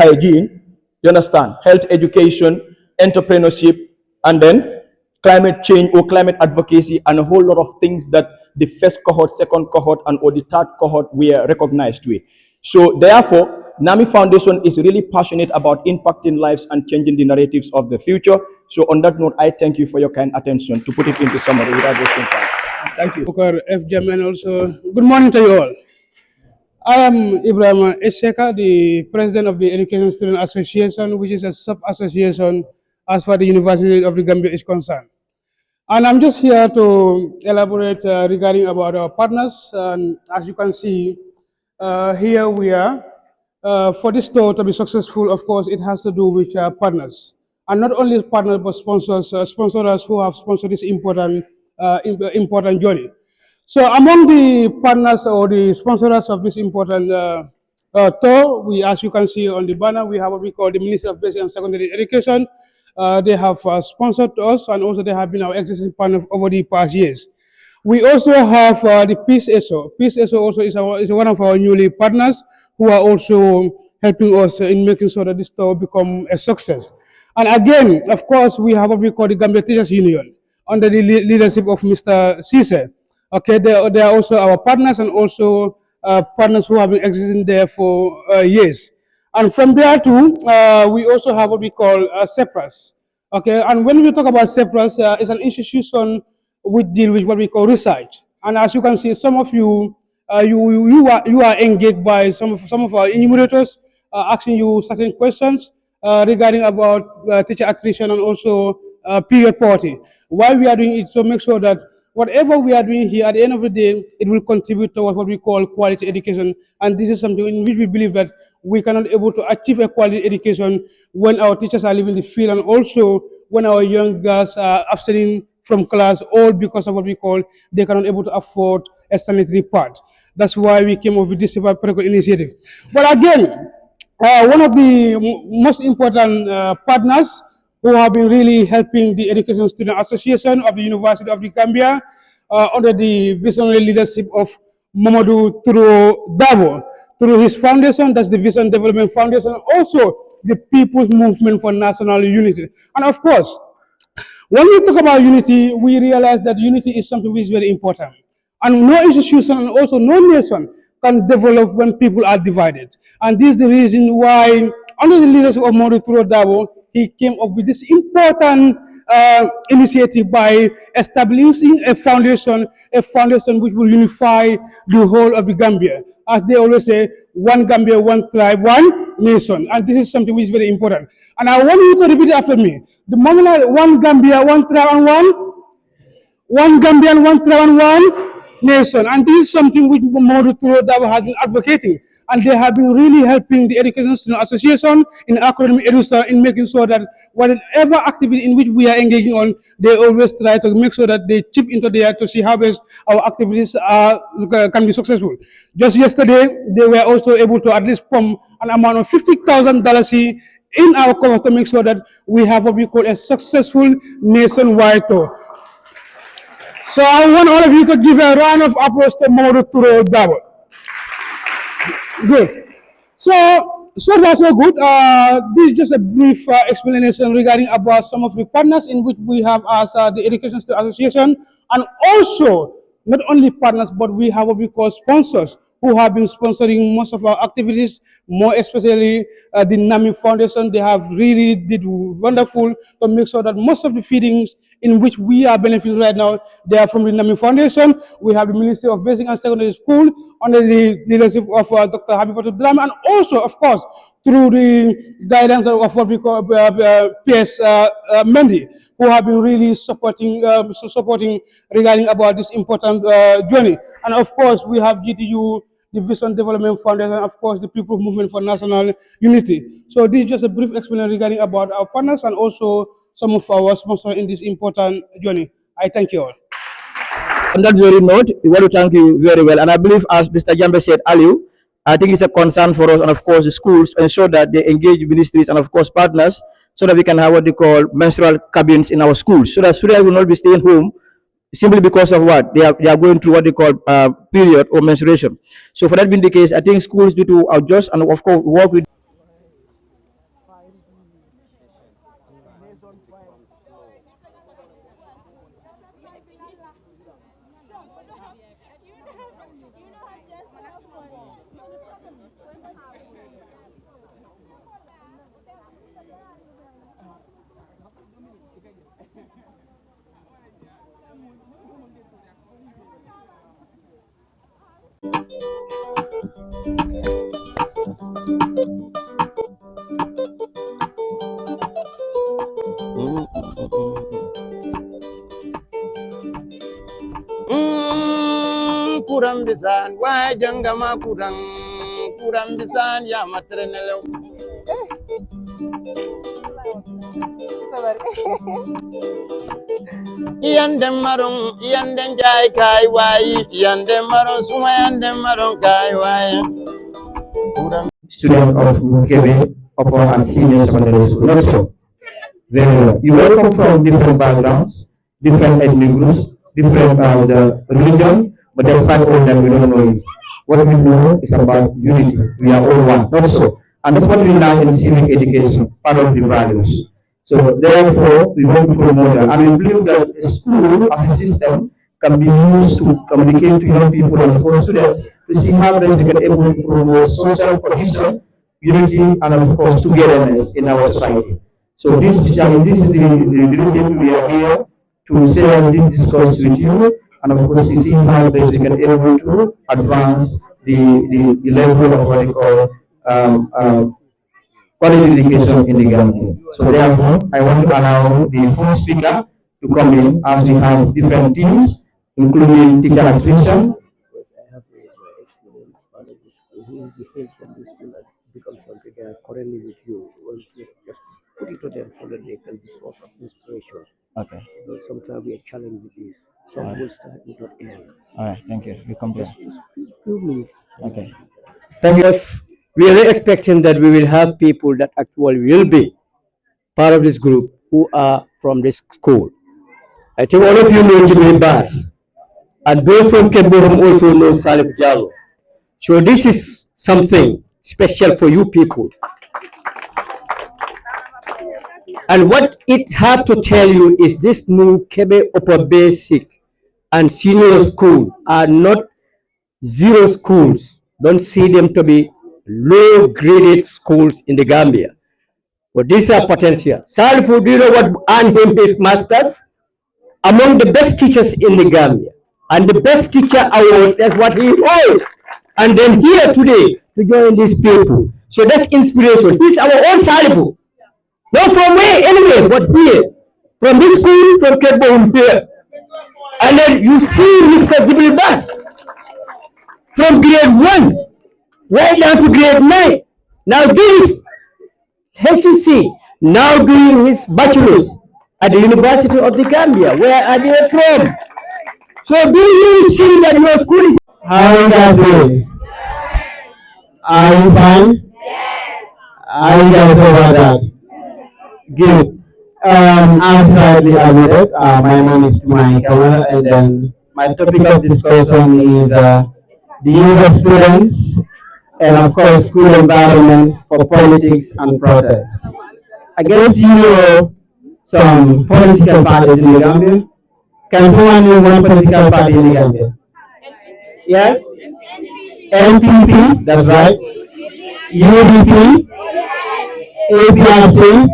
hygiene, you understand, health education, entrepreneurship, and then climate change or climate advocacy, and a whole lot of things that the first cohort, second cohort, and or the third cohort were recognized with. So therefore, NAMI Foundation is really passionate about impacting lives and changing the narratives of the future. So on that note, I thank you for your kind attention to put it into summary without wasting time. Thank you. Bukar F. Jam, and also good morning to you all. I am Ibrahim Esheka, the president of the Education Student Association, which is a sub-association as far as the University of the Gambia is concerned. And I'm just here to elaborate regarding about our partners. And as you can see, here we are. For this store to be successful, of course, it has to do with partners. And not only partners, but sponsors, sponsors who have sponsored this important journey. So among the partners or the sponsors of this important tour, as you can see on the banner, we have what we call the Ministry of Basic and Secondary Education. They have sponsored us, and also they have been our existing partner over the past years. We also have the Peace ESO. Peace ESO also is one of our newly partners who are also helping us in making sure that this tour become a success. And again, of course, we have what we call the Gambia Teachers Union under the leadership of Mr. Cisse. Okay, they are also our partners, and also partners who have been existing there for years. And from there too, we also have what we call CEPRAS. Okay, and when we talk about CEPRAS, it's an institution which deal with what we call research. And as you can see, some of you, you are engaged by some of our enumerators asking you certain questions regarding about teacher attrition and also period poverty. Why we are doing it, so make sure that whatever we are doing here, at the end of the day, it will contribute to what we call quality education. And this is something in which we believe that we cannot able to achieve a quality education when our teachers are leaving the field, and also when our young girls are absenting from class, all because of what we call they cannot able to afford a sanitary pad. That's why we came up with this particular initiative. But again, one of the most important partners who have been really helping the Education Student Association of the University of the Gambia under the visionary leadership of Mamadou Touro Dabo, through his foundation, that's the Vision Development Foundation, and also the People's Movement for National Unity. And of course, when we talk about unity, we realize that unity is something which is very important. And no institution and also no nation can develop when people are divided. And this is the reason why, under the leadership of Mamadou Touro Dabo, he came up with this important initiative by establishing a foundation which will unify the whole of the Gambia. As they always say, one Gambia, one tribe, one nation. And this is something which is very important. And I want you to repeat it after me. The moment one Gambia, one tribe, and one Gambian, one tribe, and one nation. And this is something which Mamadou Touro Dabo has been advocating. And they have been really helping the Education Student Association in academic EDUSA in making sure that whatever activity in which we are engaging on, they always try to make sure that they chip into there to see how best our activities can be successful. Just yesterday, they were also able to at least pump an amount of $50,000 in our cover to make sure that we have what we call a successful nationwide tour. So I want all of you to give a round of applause to Mamadou Touro Dabo. Good. So far so good. This is just a brief explanation regarding about some of the partners in which we have as the Education Student Association, and also not only partners, but we have what we call sponsors who have been sponsoring most of our activities, more especially the NAMI Foundation. They have really did wonderful to make sure that most of the feedings in which we are benefiting right now, they are from the NAMI Foundation. We have the Ministry of Basic and Secondary School under the leadership of Dr. Habibatu Drama, and also, of course, through the guidance of what we call PS Mendy, who have been really supporting regarding about this important journey. And of course, we have GTU, the Vision Development Foundation, and of course, the People's Movement for National Unity. So this is just a brief explanation regarding about our partners and also some of our sponsors in this important journey. I thank you all. On that very note, we want to thank you very well. And I believe, as Mr. Jambe said earlier, I think it's a concern for us and, of course, the schools to ensure that they engage ministries and, of course, partners so that we can have what they call menstrual cabins in our schools, so that students will not be staying home simply because of what they are going through what they call period or menstruation. So for that being the case, I think schools need to adjust and, of course, work with Kurang bisan wah janggama kurang bisan ya matrenele iyan dem marong iyan den jai kai wai iyan dem marong suma iyan dem marong kai wai Student of Mukebe Upper and Senior Secondary School. Not so. Very well. You welcome from different backgrounds, different ethnic groups, different the religion, but despite all that, we don't know it. What we know is about unity. We are all one. Not so. And that's what we learn in civic education, part of the values. So therefore, we want to promote that. And we believe that a school as a system can be used to communicate to young people and for students to see how they can able to promote social cohesion, unity, and of course togetherness in our society. So this is the reason we are here to share this discourse with you, and of course to see how they can able to advance the level of what they call quality education in the Gambia. So therefore, I want to allow the first speaker to come in as we have different teams, including teacher acquisition. I have my experience managing school. Who will be heads from this school and become something currently with you. Well, just put it to them so that they can be source of inspiration. Okay. Because sometimes we are challenged with this. Some will start with not end. All right. Thank you. We come to Just few minutes. Okay. Thank you. We are expecting that we will have people that actually will be part of this group who are from this school. I think all of you know Jibril Bass, and those from Kebboham also know Salif Jallo. So this is something special for you people. And what it has to tell you is this new Kebe Upper Basic and Senior School are not zero schools. Don't see them to be low graded schools in the Gambia. But these are potential. Salifu, do you know what earned him his masters? Among the best teachers in the Gambia. And the best teacher award, that's what he holds. And then here today to join these people. So that's inspiration. He's our own Salifu. Not from where anywhere, but here. From this school, from Kebboham here. And then you see Mr. Jibril Bass from grade 1 right down to grade 9. Now this HUC now doing his bachelor's at the University of the Gambia. Where are they from? So do you see that your school is... How are you guys doing? Are you fine? Yes. Are you guys over that? Good. As rightly alluded, my name is Mike Kamara, and then my topic of discussion is the use of students and of course school environment for politics and protest. I guess you know some political parties in the Gambia. Can someone name one political party in the Gambia? Yes? NPP, that's right. UDP, APRC,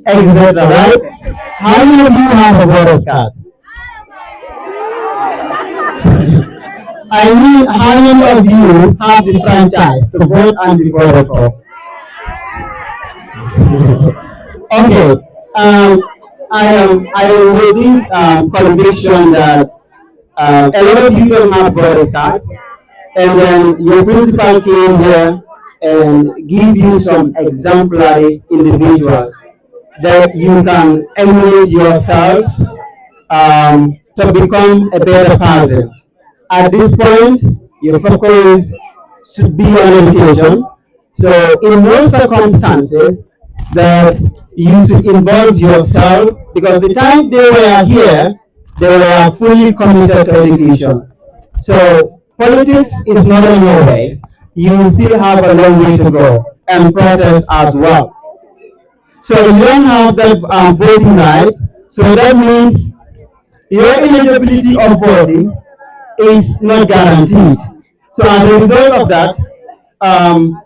etc. Right? How many of you have a voter's card? I mean, how many of you have the franchise to vote and be voted for? Okay. I am with this conviction that a lot of people have voter's cards, and then your principal came here and give you some exemplary individuals that you can emulate yourselves to become a better person. At this point, your focus should be on education. So in most circumstances, that you should involve yourself, because the time they were here, they were fully committed to education. So politics is not on your way. You still have a long way to go, and protest as well. So you don't have that voting rights. So that means your eligibility of voting is not guaranteed. So as a result of that, um,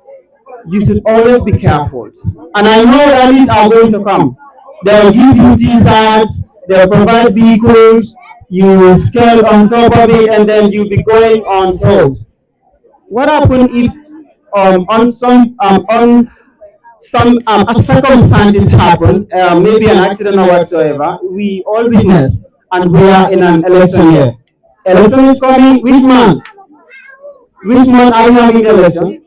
you should always be careful. And I know rallies are going to come. They'll give you t-shirts, they'll provide vehicles, you will scale on top of it, and then you'll be going on tours. What happens if on some circumstances happen, maybe an accident or whatsoever, we all witness, and we are in an election year. Election is coming, which month? Which month are we having election?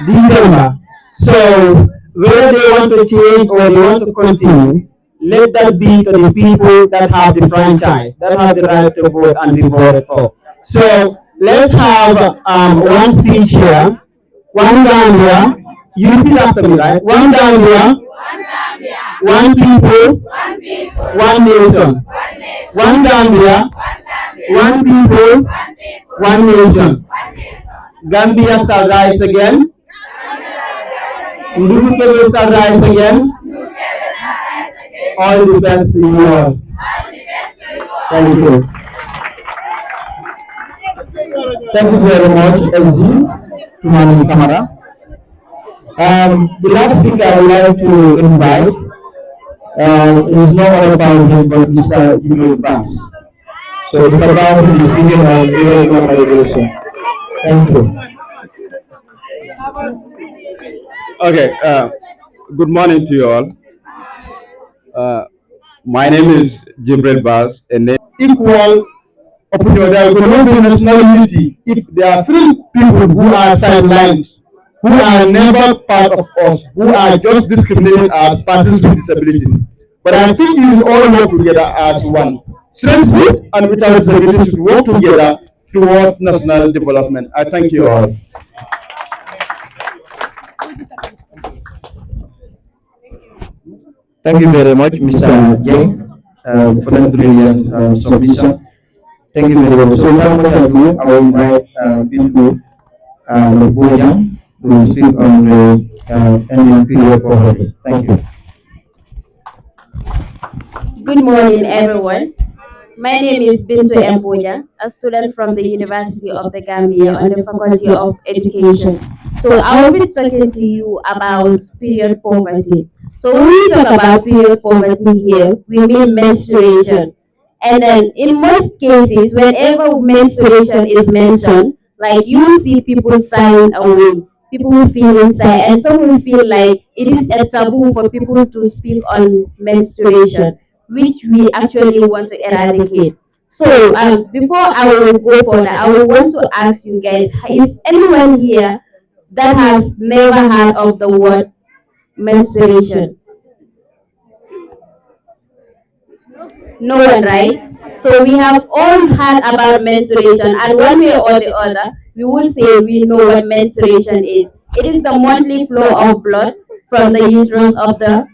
December. So whether they want to change or they want to continue, let that be to the people that have the franchise, that have the right to vote and be voted for. So let's have one speech here. One Gambia. You repeat after me, right? One Gambia. One people. One nation. One Gambia. One people. One nation. Gambia shall rise again. Ndukebe shall rise again. All the best to you all. Thank you. Thank you very much, SG, Tumani Kamara. The last speaker I would like to invite is no other founding but Mr. Jimmy Bass. So Mr. Bass will be speaking on rural urbanization. Thank you. Okay, good morning to you all. My name is Jibril Baz, and equal opportunity. There will not be national unity if there are three people who are sidelined, who are never part of us, who are just discriminated as persons with disabilities. But I think we will all work together as one. Strength with and without disabilities should work together towards national development. I thank you all. Thank you very much, Mr. Jeng, for that brilliant submission. Thank you very much. So without further ado, I will invite Bintu Bojang to speak on the ending period poverty. Thank you. Good morning, everyone. My name is Bintu Mboja, a student from the University of the Gambia on the Faculty of Education. So I will be talking to you about period poverty. So when we talk about period poverty here, we mean menstruation. And then in most cases, whenever menstruation is mentioned, like you see people sighing away, people will feel inside, and some will feel like it is a taboo for people to speak on menstruation, which we actually want to eradicate. So before I will go further, I will want to ask you guys, is anyone here that has never heard of the word menstruation? No one, right? So we have all heard about menstruation, and one way or the other, we will say we know what menstruation is. It is the monthly flow of blood from the uterus of the...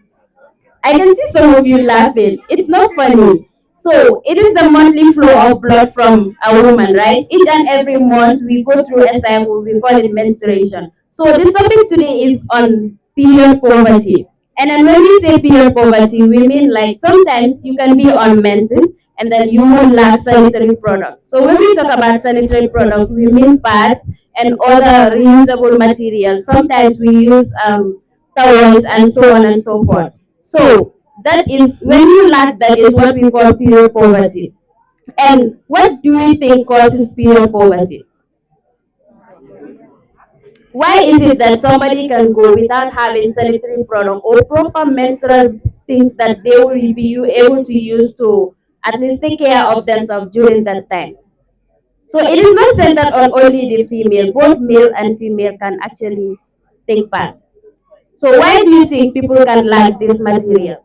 I can see some of you laughing. It's not funny. So it is the monthly flow of blood from a woman, right? Each and every month we go through a cycle, we call it menstruation. So the topic today is on period poverty. And then when we say period poverty, we mean like sometimes you can be on menses and then you will lack sanitary products. So when we talk about sanitary products, we mean pads and other reusable materials. Sometimes we use towels and so on and so forth. So that is, when you lack that, is what we call period poverty. And what do we think causes period poverty? Why is it that somebody can go without having sanitary product or proper menstrual things that they will be able to use to at least take care of themselves during that time? So it is not centered on only the female. Both male and female can actually take part. So why do you think people can lack this material?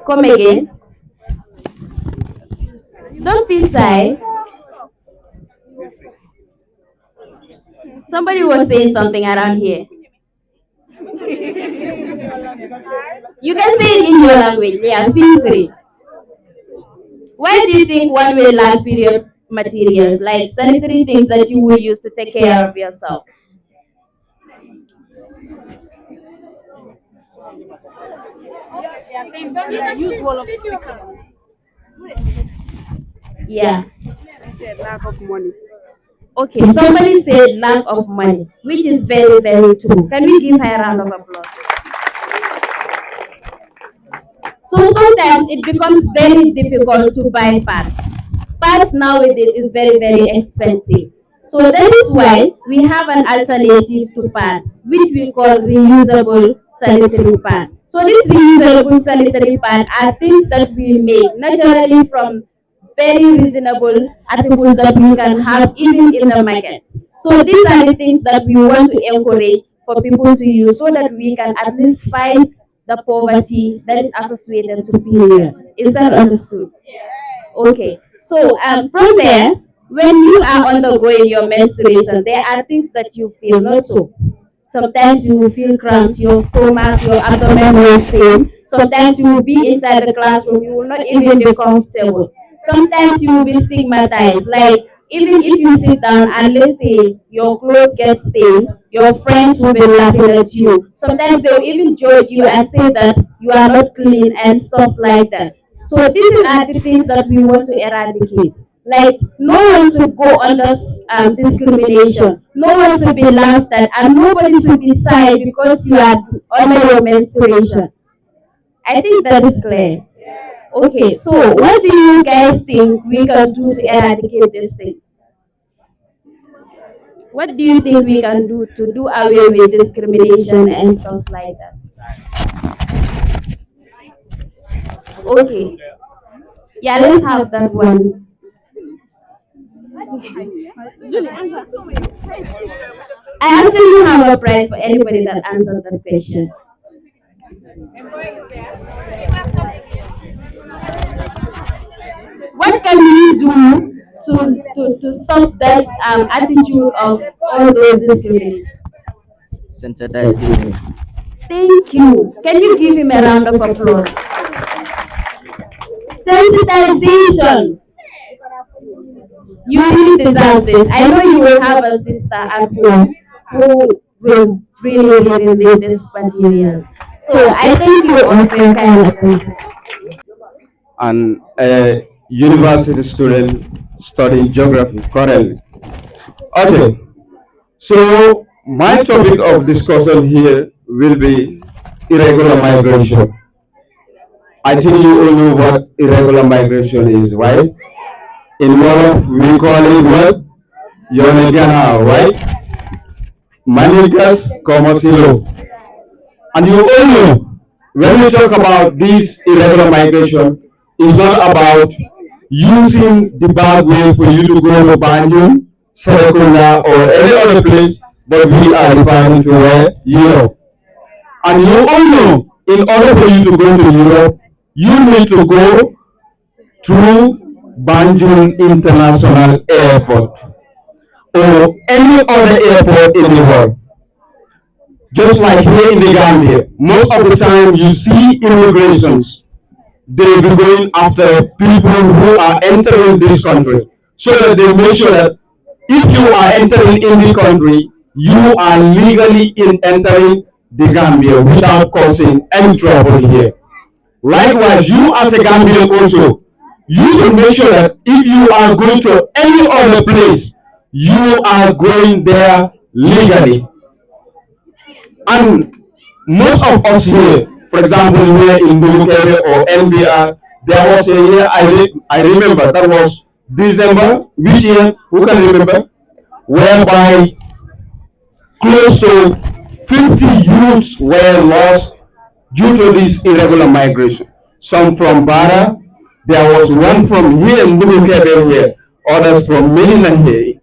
Come again. Don't feel shy. Somebody was saying something around here. You can say it in your language. Yeah, feel free. Why do you think one will lack period materials, like sanitary things that you will use to take care of yourself? Yeah. Lack of money. Okay, somebody said lack of money, which is very, very true. Can we give her a round of applause? So sometimes it becomes very difficult to buy parts. Parts nowadays is very, very expensive. So that is why we have an alternative to pad, which we call reusable sanitary pad. So these reusable sanitary pad are things that we make naturally from very reasonable articles that we can have even in the market. So these are the things that we want to encourage for people to use so that we can at least fight the poverty that is associated to period. Is that understood? Okay. So from there, when you are undergoing your menstruation, there are things that you feel not so. Sometimes you will feel cramps, your stomach, your abdomen will pain. Sometimes you will be inside the classroom, you will not even be comfortable. Sometimes you will be stigmatized, like even if you sit down and let's say your clothes get stained, your friends will be laughing at you. Sometimes they will even judge you and say that you are not clean and stuff like that. So these are the things that we want to eradicate. Like no one should go under discrimination. No one should be laughed at, and nobody should be sad because you are under your menstruation. I think that is clear. Okay, so what do you guys think we can do to eradicate these things? What do you think we can do to do away with discrimination and stuff like that? Okay, yeah, let's have that one. I actually have a prize for anybody that answers that question. What can we do to stop that attitude of all those discrimination? Sensitizing. Thank you. Can you give him a round of applause? Sensitization. You really deserve this. I know you will have a sister at home who will really need this material. So I thank you all for your kind attention. And a university student studying geography currently. Okay, so my topic of discussion here will be irregular migration. I think you all know what irregular migration is, right? In Wolof, we call it what? Yonegana, right? Manigas Komosilo. And you all know, when we talk about this irregular migration, it's not about using the bad way for you to go to Banjul, Serekunda, or any other place, but we are referring to where? Europe. And you all know, in order for you to go to Europe, you need to go through Banjul International Airport or any other airport in the world. Just like here in the Gambia, most of the time you see immigrations, they be going after people who are entering this country, so that they make sure that if you are entering in the country, you are legally in entering the Gambia without causing any trouble here. Likewise, you as a Gambian also, you should make sure that if you are going to any other place, you are going there legally. And most of us here, for example, here in Bukere or NBR, there was a year I remember, that was December, which year? Who can remember? Whereby close to 50 youths were lost due to this irregular migration. Some from Bara, there was one from here in Bukere here, others from Maryland here.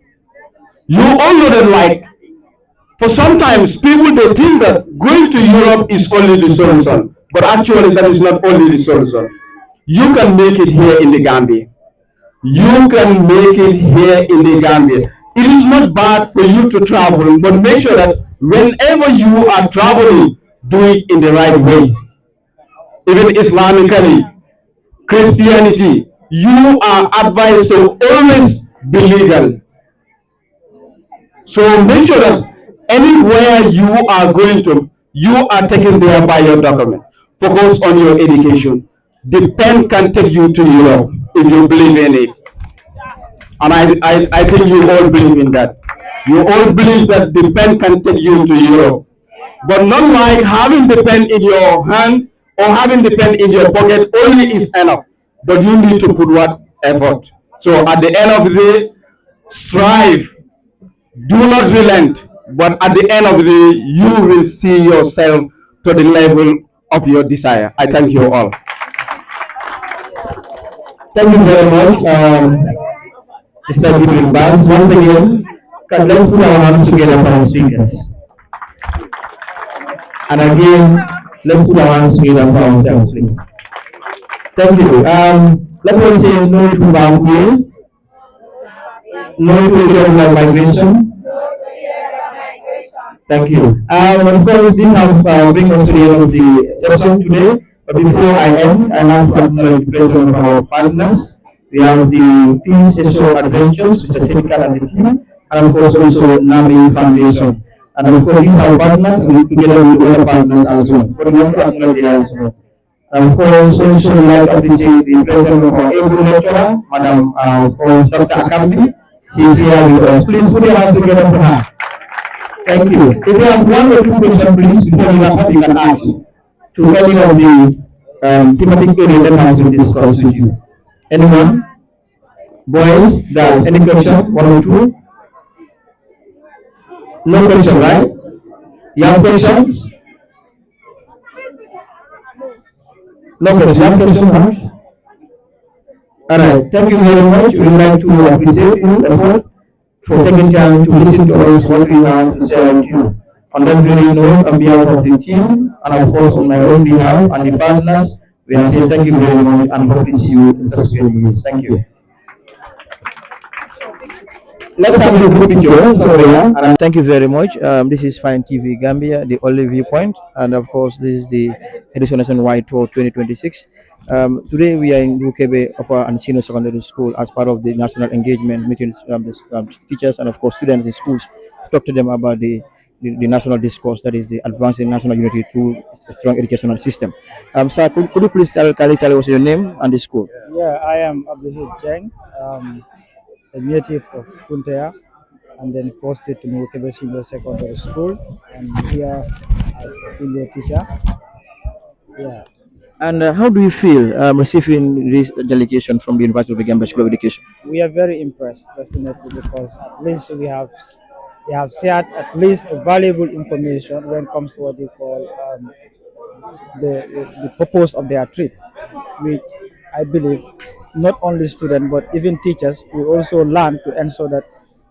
You all know that, like, for sometimes people they think that going to Europe is only the solution, but actually that is not only the solution. You can make it here in the Gambia. You can make it here in the Gambia. It is not bad for you to travel, but make sure that whenever you are traveling, do it in the right way. Even Islamically, Christianity, you are advised to always be legal. So make sure that Anywhere you are going to, you are taken there by your document. Focus on your education. The pen can take you to Europe if you believe in it. And I think you all believe in that. You all believe that the pen can take you to Europe. But not like having the pen in your hand or having the pen in your pocket only is enough. But you need to put what effort. So at the end of the day, strive, do not relent. But at the end of the day, you will see yourself to the level of your desire. I thank you all. Thank you very much, Mr. Jibril Bas. Once again, let's put our hands together for our speakers. And again, let's put our hands together for ourselves, please. Thank you. Let's all say no to Bangui, no to irregular migration. Thank you. Of course, this has bring us to the end of the session today. But before I end, I have to acknowledge the presence of our partners. We have the Peace Social Adventures, Mr. Sidikal and the team, and of course also NAMI Foundation. And of course, these are partners, and together with other partners as well. But we want to acknowledge them as well. And of course, also like to appreciate the presence of our able lecturer, Madam of course, Dr. Akambi. She's here with us. Please put your hands together for her. Thank you. If you have one or two questions, please, before you wrap up, you can ask to any of the thematic area that has been discussed with you. Anyone? Boys, girls, any question? One or two? No question, right? You have questions? No question. You have question, Max? Alright, thank you very much. We would like to appreciate you effort for taking time to listen to us what we have to say with you. On that very note, on behalf of the team, and of course on my own behalf and the partners, we are saying thank you very much and hope to see you in subsequent years. Thank you. Let's have a group picture. Thank you very much. This is Fine TV Gambia, the only viewpoint, and of course, this is the Edition Nationwide Tour 2026. Today, we are in Ukebe Upper and Senior Secondary School as part of the national engagement meeting teachers and, of course, students in schools. Talk to them about the national discourse, that is the advancing national unity through a strong educational system. Sir, could you please tell us your name and the school? Yeah, I am Abdul Jeng, a native of Kuntea, and then posted to Mukebe Senior Secondary School, and here as a senior teacher. Yeah. And how do you feel receiving this delegation from the University of the Gambia School of Education? We are very impressed, definitely, because at least they have shared at least valuable information when it comes to what they call the purpose of their trip, which I believe not only students but even teachers will also learn to ensure that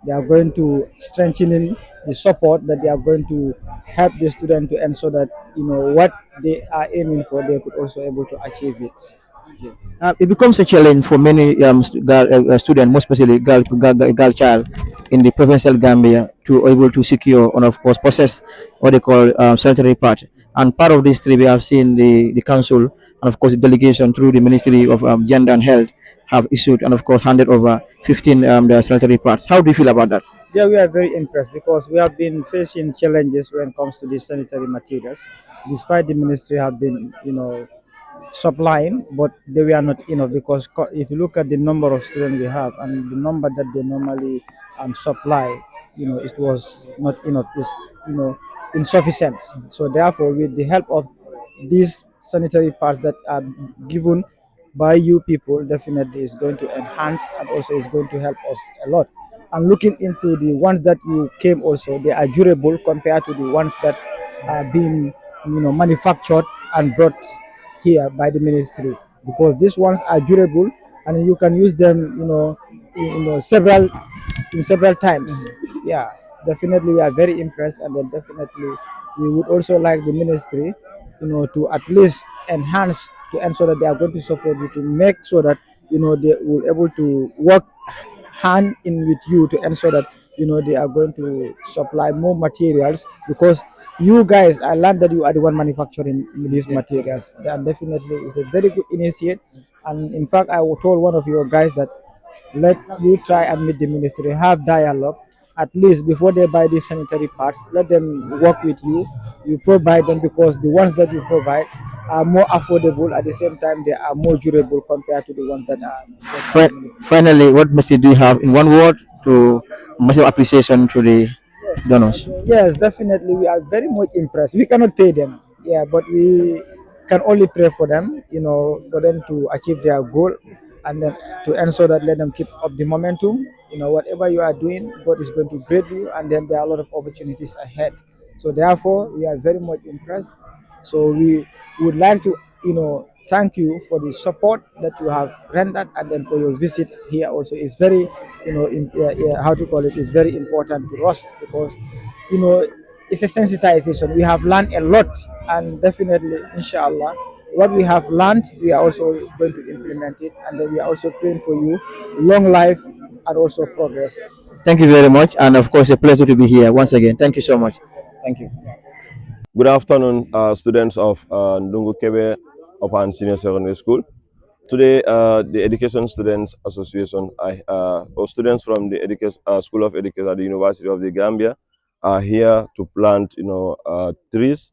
they are going to strengthening the support that they are going to help the student to ensure that what they are aiming for they could also able to achieve it. It becomes a challenge for many students, most especially girl child in the provincial Gambia, to able to secure and of course possess what they call sanitary part. And part of this trip, we have seen the council and of course the delegation through the Ministry of Gender and Health have issued and of course handed over 15 the sanitary parts. How do you feel about that? Yeah, we are very impressed because we have been facing challenges when it comes to these sanitary materials, despite the ministry have been supplying, but they were not enough because if you look at the number of students we have and the number that they normally supply, it was not enough. It's insufficient. So therefore, with the help of these sanitary parts that are given by you people, definitely is going to enhance and also is going to help us a lot. And looking into the ones that you came also, they are durable compared to the ones that are being manufactured and brought here by the ministry, because these ones are durable and you can use them several times. Yeah, definitely we are very impressed, and then definitely we would also like the ministry to at least enhance to ensure that they are going to support you to make sure that they will able to work hand in with you to ensure that they are going to supply more materials, because you guys, I learned that you are the one manufacturing these materials. That definitely is a very good initiative. And in fact, I told one of your guys that let you try and meet the ministry, have dialogue, at least before they buy these sanitary parts, let them work with you. You provide them, because the ones that you provide are more affordable. At the same time, they are more durable compared to the ones that are bought by the military. Finally, what message do you have in one word to massive appreciation to the donors? Yes, definitely. We are very much impressed. We cannot pay them, yeah, but we can only pray for them, for them to achieve their goal, and then to ensure that let them keep up the momentum. Whatever you are doing, God is going to grade you, and then there are a lot of opportunities ahead. So therefore, we are very much impressed. So we would like to, thank you for the support that you have rendered, and then for your visit here also is very, how to call it, is very important to us, because, you know, it's a sensitization. We have learned a lot, and definitely, inshallah, what we have learned, we are also going to implement it, and then we are also praying for you long life and also progress. Thank you very much, and of course, a pleasure to be here once again. Thank you so much. Thank you. Good afternoon, students of Ndungu Kebe Upper and Senior Secondary School. Today, the Education Students Association, or students from the School of Education at the University of the Gambia, are here to plant, trees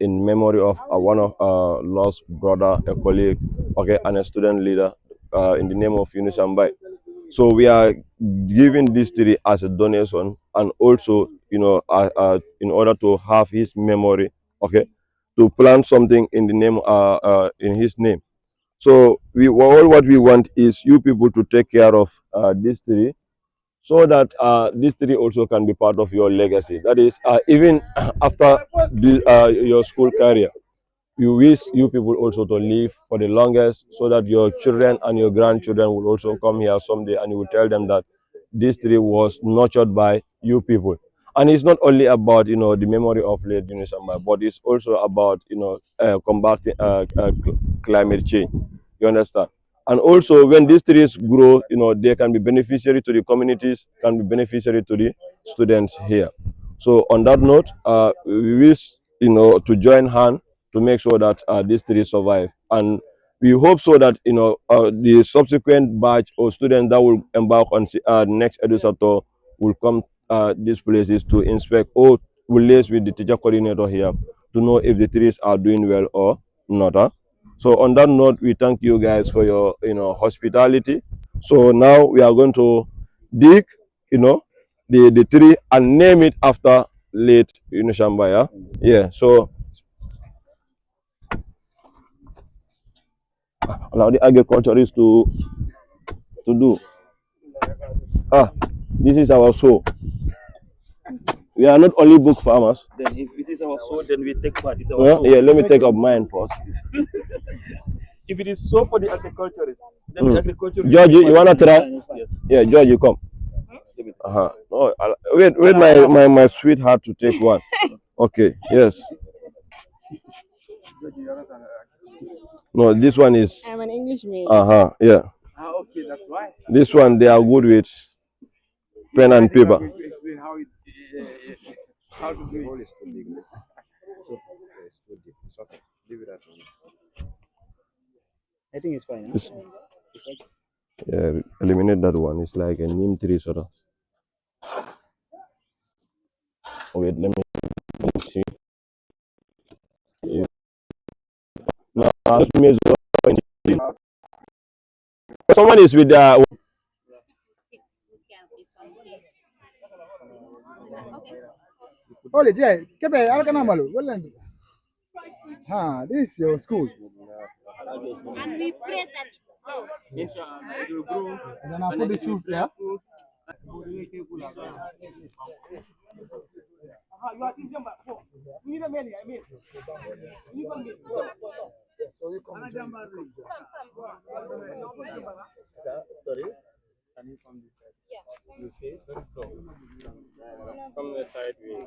in memory of one of our lost brother, a colleague, okay, and a student leader in the name of Yunus Ambai. So we are giving this tree as a donation, and also, in order to have his memory, okay, to plant something in the name, in his name. So all what we want is you people to take care of this tree, so that this tree also can be part of your legacy. That is, even after your school career, we wish you people also to live for the longest, so that your children and your grandchildren will also come here someday, and you will tell them that this tree was nurtured by you people. And it's not only about, the memory of late Yunus Samba, but it's also about, combating climate change. You understand? And also, when these trees grow, they can be beneficiary to the communities, can be beneficiary to the students here. So on that note, we wish, to join hand to make sure that these trees survive. And we hope so that, the subsequent batch or students that will embark on next EDUSA tour will come these places to inspect, or will liaise with the teacher coordinator here to know if the trees are doing well or not. So on that note, we thank you guys for your, hospitality. So now we are going to dig, the tree and name it after late Yunus Shamba. Yeah. So allow the agriculturists to do. This is our soul. We are not only book farmers. Then if it is our soul, then we take part. It's our soul. Yeah, let me take up mine first. If it is so for the agriculturists, then the agriculturists. George, you wanna try? Yes. Yeah, George, you come. No, wait, my sweetheart to take one. Okay, yes. No, this one is. I'm an English major. Yeah. Okay, that's why. This one they are good with pen and paper. How to do it. I think it's fine. Yeah, eliminate that one. It's like a neem tree sort of. Wait, let me see. Yeah. No, someone is with Holy yeah, Kebe, Alkanamalu, Welland. This is your school. And we pray that it will grow. And I put this roof there. So you come. Sorry, can you come this side? Yeah. You face From the side way.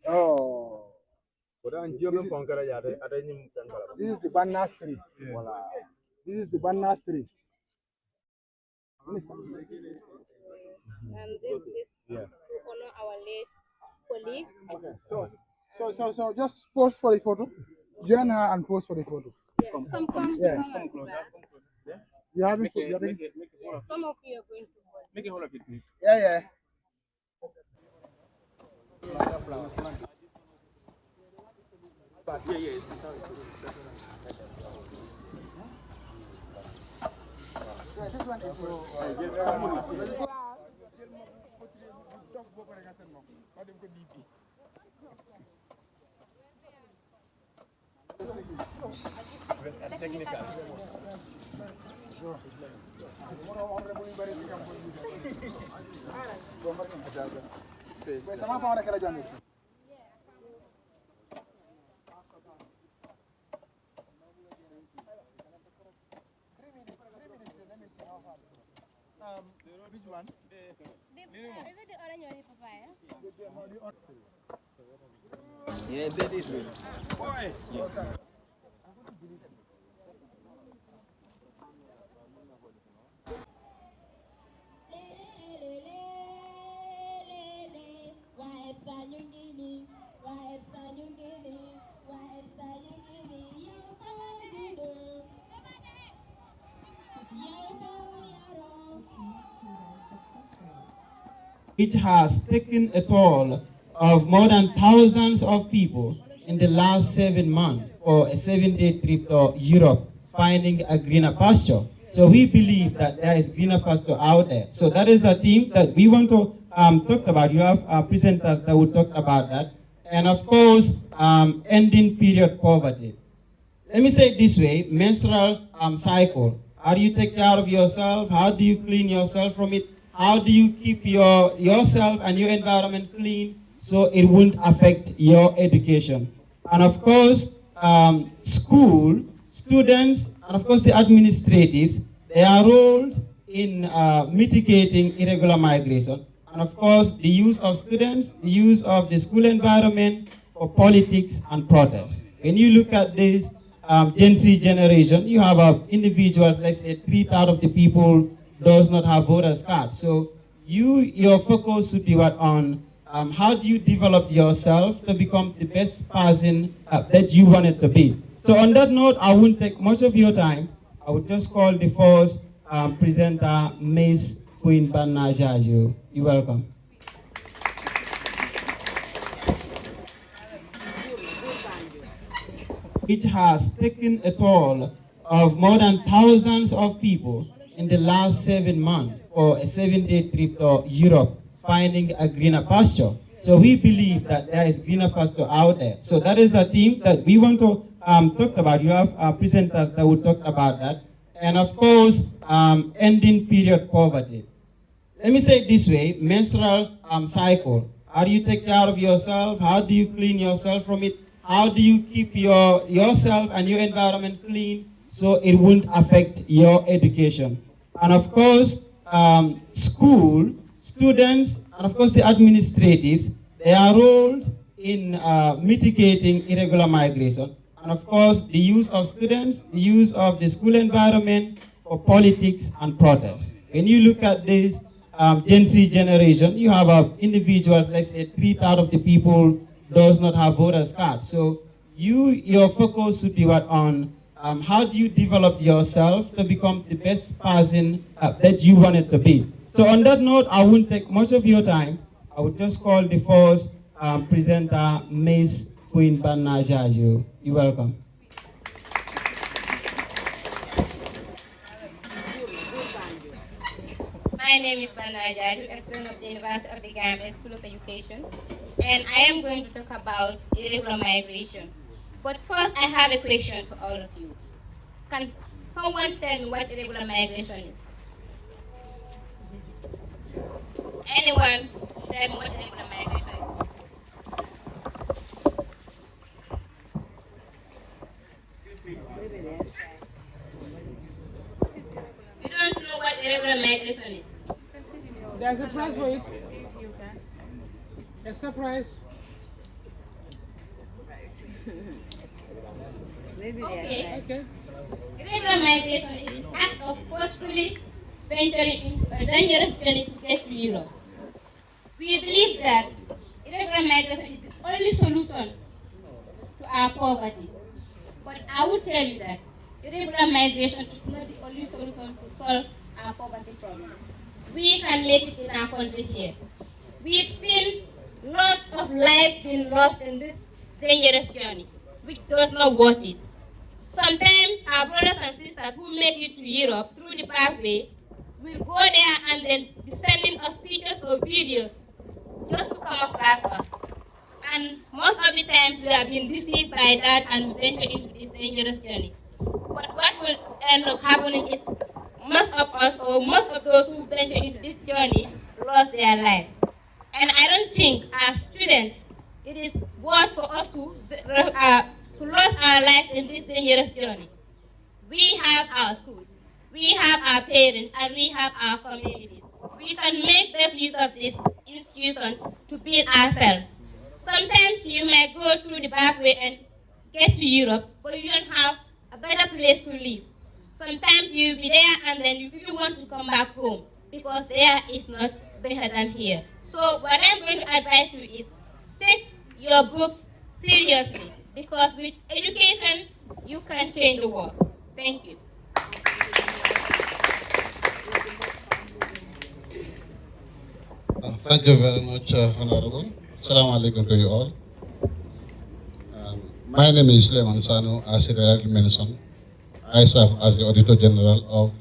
Oh. This is the banana tree. This is the banana tree. and this is to honor our late colleague. Okay. So just pose for the photo. Join her and pose for the photo. Yes. Come Yeah. closer. You have it. Some of you are going to. Make a whole of it, please. Yeah, yeah. Yeah, yeah. Yeah, this one is technical. Sama sama kala jami. Which one? Is it the orange or the papaya? Yeah, that is good. Boy. Yeah. Which has taken a toll of more than thousands of people in the last 7 months for a 7-day trip to Europe, finding a greener pasture. So we believe that there is greener pasture out there. So that is a theme that we want to talk about. You have presenters that will talk about that. And of course, ending period poverty. Let me say it this way, menstrual cycle. How do you take care of yourself? How do you clean yourself from it? How do you keep yourself and your environment clean so it won't affect your education? And of course, school, students, and of course the administratives, they are rolled in mitigating irregular migration. And of course, the use of students, the use of the school environment for politics and protest. When you look at this Gen Z generation, you have individuals, let's say 3/3 of the people does not have voters cards. So your focus should be what on how do you develop yourself to become the best person that you wanted to be. So on that note, I won't take much of your time. I would just call the first presenter, Ms. Queen Banajaju. You're welcome. Which has taken a toll of more than thousands of people in the last 7 months for a 7-day trip to Europe, finding a greener pasture. So we believe that there is greener pasture out there. So that is a theme that we want to talk about. You have presenters that will talk about that. And of course, ending period poverty. Let me say it this way, menstrual cycle. How do you take care of yourself? How do you clean yourself from it? How do you keep yourself and your environment clean so it won't affect your education? And of course, school, students, and of course the administratives, they are rolled in mitigating irregular migration. And of course, the use of students, the use of the school environment for politics and protest. When you look at this Gen Z generation, you have individuals, let's say 3/3 of the people does not have voters cards. So your focus should be what on how do you develop yourself to become the best person that you wanted to be. So on that note, I won't take much of your time. I would just call the first presenter, Ms. Queen Banajaju. You're welcome. My name is Banajadu, a student of the University of the Gambia School of Education, and I am going to talk about irregular migration. But first, I have a question for all of you. Can someone tell me what irregular migration is? Anyone tell me what irregular migration is? You don't know what irregular migration is? There's a prize for it. A surprise. Okay. Irregular migration is the act of forcefully venturing into a dangerous journey to get to Europe. We believe that irregular migration is the only solution to our poverty. But I will tell you that irregular migration is not the only solution to solve our poverty problem. we can make it in our country here. We've seen lots of lives being lost in this dangerous journey, which does not worth it. Sometimes our brothers and sisters who make it to Europe through the pathway will go there and then be sending us pictures or videos just to come across us. And most of the times we have been deceived by that and venture into this dangerous journey. But what will end up happening is most of us or most of those who venture into this journey lost their lives. And I don't think as students it is worth for us to lose our lives in this dangerous journey. We have our schools, we have our parents, and we have our communities. We can make best use of these institutions to build ourselves. Sometimes you may go through the back way and get to Europe, but you don't have a better place to live. Sometimes you'll be there and then you want to come back home because there is not better than here. So what I'm going to advise you is take your books seriously because with education, you can change the world. Thank you. Thank you very much, Honorable. Assalamu alaikum to you all. My name is Suleiman Sanu, as already mentioned. I serve as the Auditor General of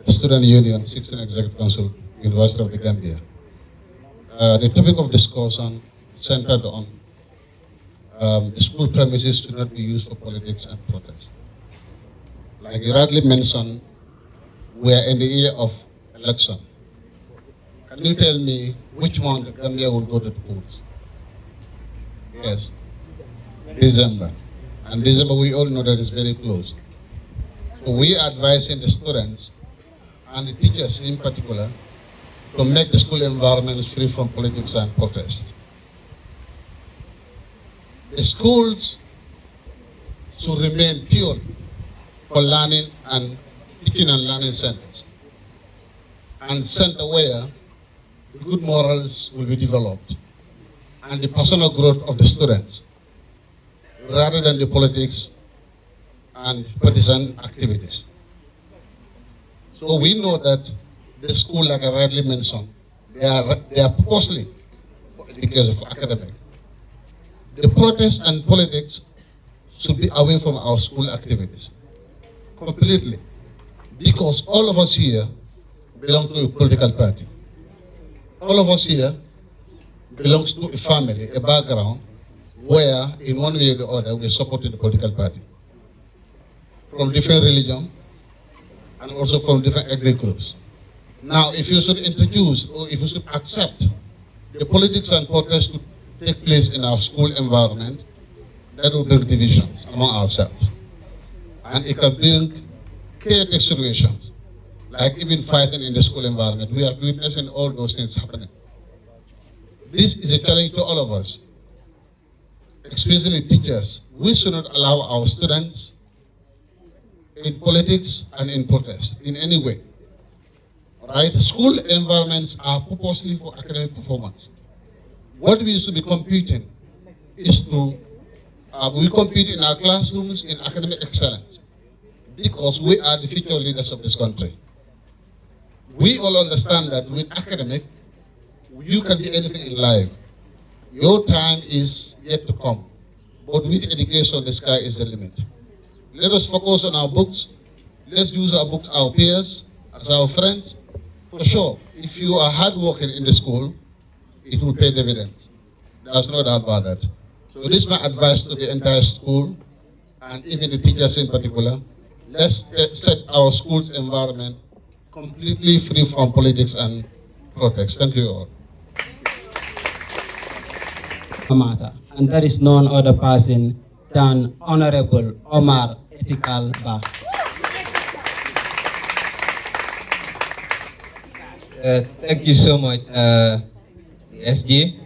the Student Union 16 Executive Council, University of the Gambia. The topic of discussion centered on the school premises should not be used for politics and protest. Like you rightly mentioned, we are in the year of election. Can you tell me which month Gambia will go to the polls? Yes, December. And December, we all know that it's very close. So we are advising the students and the teachers in particular to make the school environments free from politics and protest. The schools should remain pure for learning and teaching and learning centers, and center where the good morals will be developed and the personal growth of the students rather than the politics and partisan activities. So we know that the school, like I rightly mentioned, they are purposely for education, for academic. The protest and politics should be away from our school activities completely, because all of us here belong to a political party. All of us here belongs to a family, a background, where in one way or the other we supported the political party. From different religion and also from different ethnic groups. Now, if you should introduce or if you should accept the politics and protest to take place in our school environment, that will bring divisions among ourselves. And it can bring chaotic situations, like even fighting in the school environment. We are witnessing all those things happening. This is a challenge to all of us, especially teachers. We should not allow our students in politics and in protest in any way. Right? School environments are purposely for academic performance. What we should be competing is to, we compete in our classrooms in academic excellence because we are the future leaders of this country. We all understand that with academic, you can be anything in life. Your time is yet to come. But with education, the sky is the limit. Let us focus on our books. Let's use our books, our peers, as our friends. For sure, if you are hardworking in the school, it will pay dividends. There's no doubt about that. So this is my advice to the entire school and even the teachers in particular. Let's set our school's environment completely free from politics and protest. Thank you all. Matter, and that is none other person than Honorable Omar Etikal Ba. Thank you so much, SG.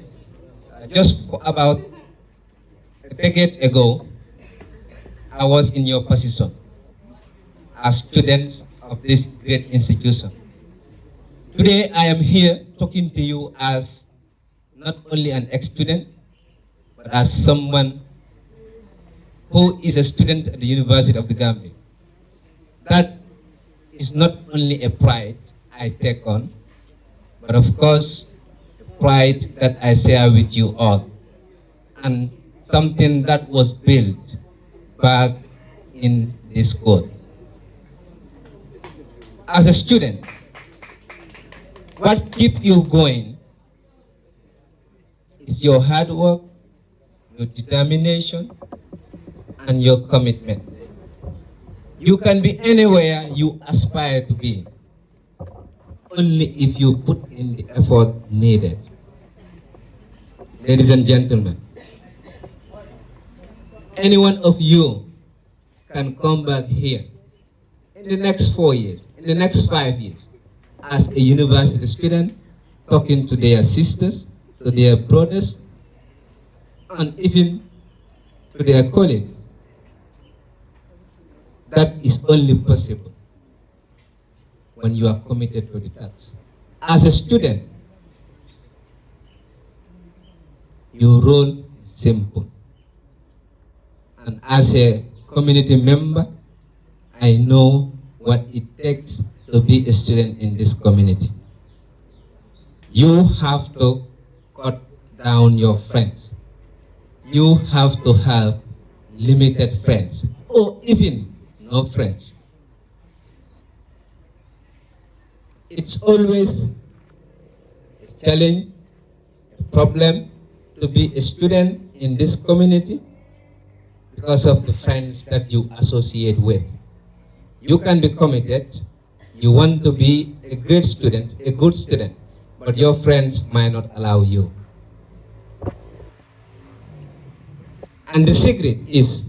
Just about a decade ago, I was in your position as students of this great institution. Today, I am here talking to you as not only an ex-student, but as someone who is a student at the University of the Gambia. That is not only a pride I take on, but of course, pride that I share with you all, and something that was built back in this school. As a student, what keeps you going is your hard work, your determination, and your commitment. You can be anywhere you aspire to be, only if you put in the effort needed. Ladies and gentlemen, any one of you can come back here in the next 4 years, in the next 5 years, as a university student, talking to their sisters, to their brothers, and even to their colleagues. That is only possible when you are committed to the task. As a student, your role is simple. And as a community member, I know what it takes to be a student in this community. You have to cut down your friends. You have to have limited friends, or even no friends. It's always a challenge, a problem to be a student in this community because of the friends that you associate with. You can be committed, you want to be a great student, a good student, but your friends might not allow you. And the secret is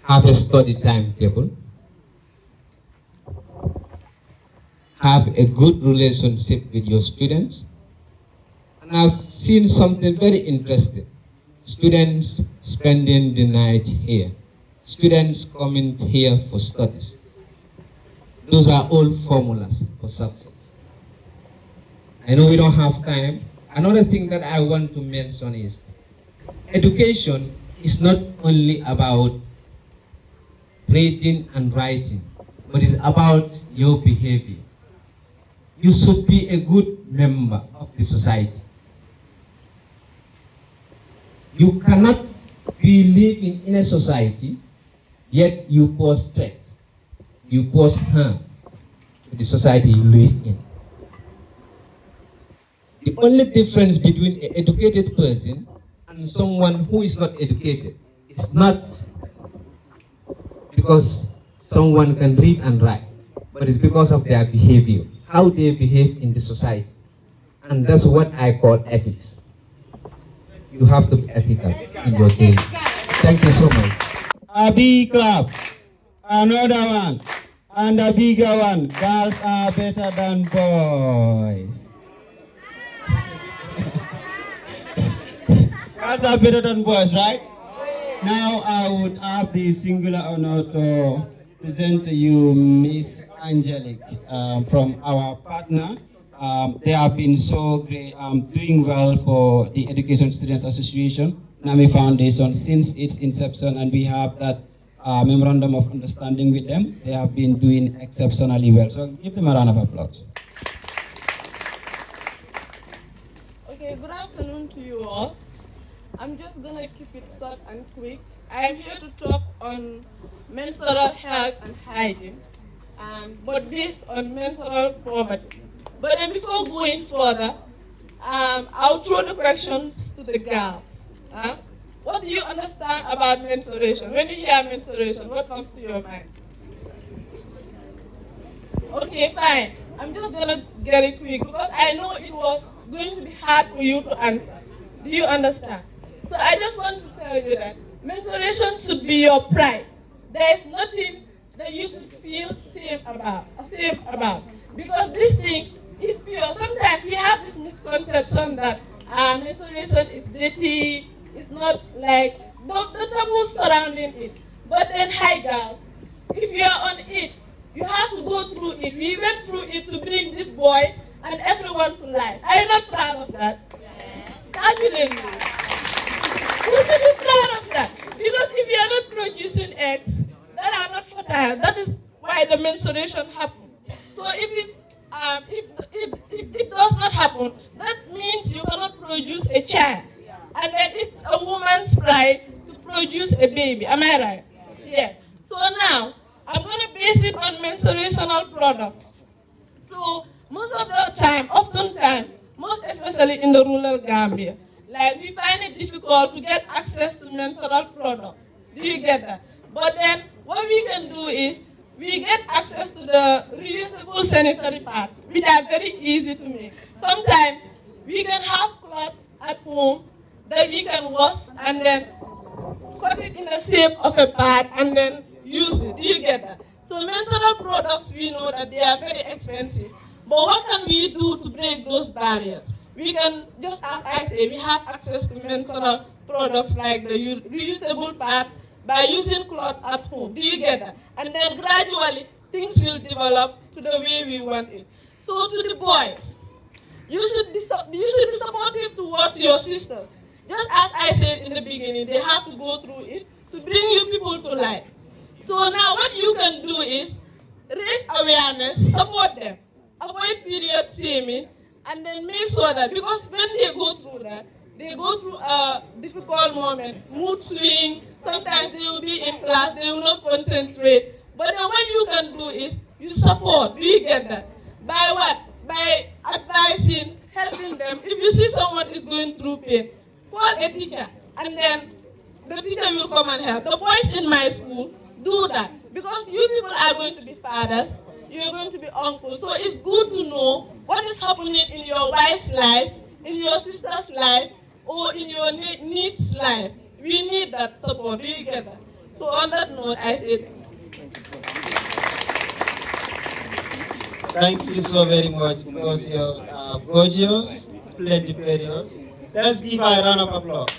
have a study timetable, have a good relationship with your students. And I've seen something very interesting. Students spending the night here. Students coming here for studies. Those are all formulas for success. I know we don't have time. Another thing that I want to mention is education is not only about reading and writing, but it's about your behavior. You should be a good member of the society. You cannot be living in a society, yet you pose threat, you pose harm to the society you live in. The only difference between an educated person and someone who is not educated is not because someone can read and write, but it's because of their behavior, how they behave in the society. And that's what I call ethics. You have to be ethical in your game. Thank you so much. A big clap, another one, and a bigger one. Girls are better than boys. Girls are better than boys, right? Now I would have the singular honor to present to you Miss Angelique from our partner. They have been so great, doing well for the Education Students Association, NAMI Foundation, since its inception, and we have that memorandum of understanding with them. They have been doing exceptionally well. So give them a round of applause. Okay, good afternoon to you all. I'm just gonna keep it short and quick. I'm here to talk on menstrual health and hygiene, but based on menstrual poverty. But then before going further, I'll throw the questions to the girls. What do you understand about menstruation? When you hear menstruation, what comes to your mind? Okay, fine. I'm just gonna get it quick because I know it was going to be hard for you to answer. Do you understand? So I just want to tell you that menstruation should be your pride. There is nothing that you should feel shame about. Because this thing is pure. Sometimes we have this misconception that menstruation is dirty, it's not like the taboos surrounding it. But then, hi girls, if you are on it, you have to go through it. We went through it to bring this boy and everyone to life. Are you not proud of that? Yes. Absolutely. You should be proud of that. Because if you are not producing eggs that are not fertile, that is why the menstruation happens. So if it's if it does not happen, that means you cannot produce a child. And then it's a woman's pride to produce a baby. Am I right? Yes. So now, I'm going to base it on menstruational products. So most of the time, oftentimes, most especially in the rural Gambia, like we find it difficult to get access to menstrual products. Do you get that? But then what we can do is we get access to the reusable sanitary pads, which are very easy to make. Sometimes we can have cloths at home that we can wash and then cut it in the shape of a pad and then use it. Do you get that? So menstrual products, we know that they are very expensive. But what can we do to break those barriers? We can, just as I say, we have access to menstrual products like the reusable pads by using cloths at home. Do you get that? And then gradually, things will develop to the way we want it. So to the boys, you should be supportive towards your sisters. Just as I said in the beginning, they have to go through it to bring you people to life. So now what you can do is raise awareness, support them, avoid period shaming, and then make sure that, because when they go through that, they go through a difficult moment, mood swing, sometimes they will be in class, they will not concentrate. But then what you can do is you support. Do you get that? By what? By advising, helping them. If you see someone is going through pain, call a teacher, and then the teacher will come and help. The boys in my school do that, because you people are going to be fathers, you're going to be uncles, so it's good to know what is happening in your wife's life, in your sister's life, or in your niece's life. We need that support. Do you get that? So on that note, I say thank you so very much, because you're gorgeous, splendid. Let's give her a round of applause.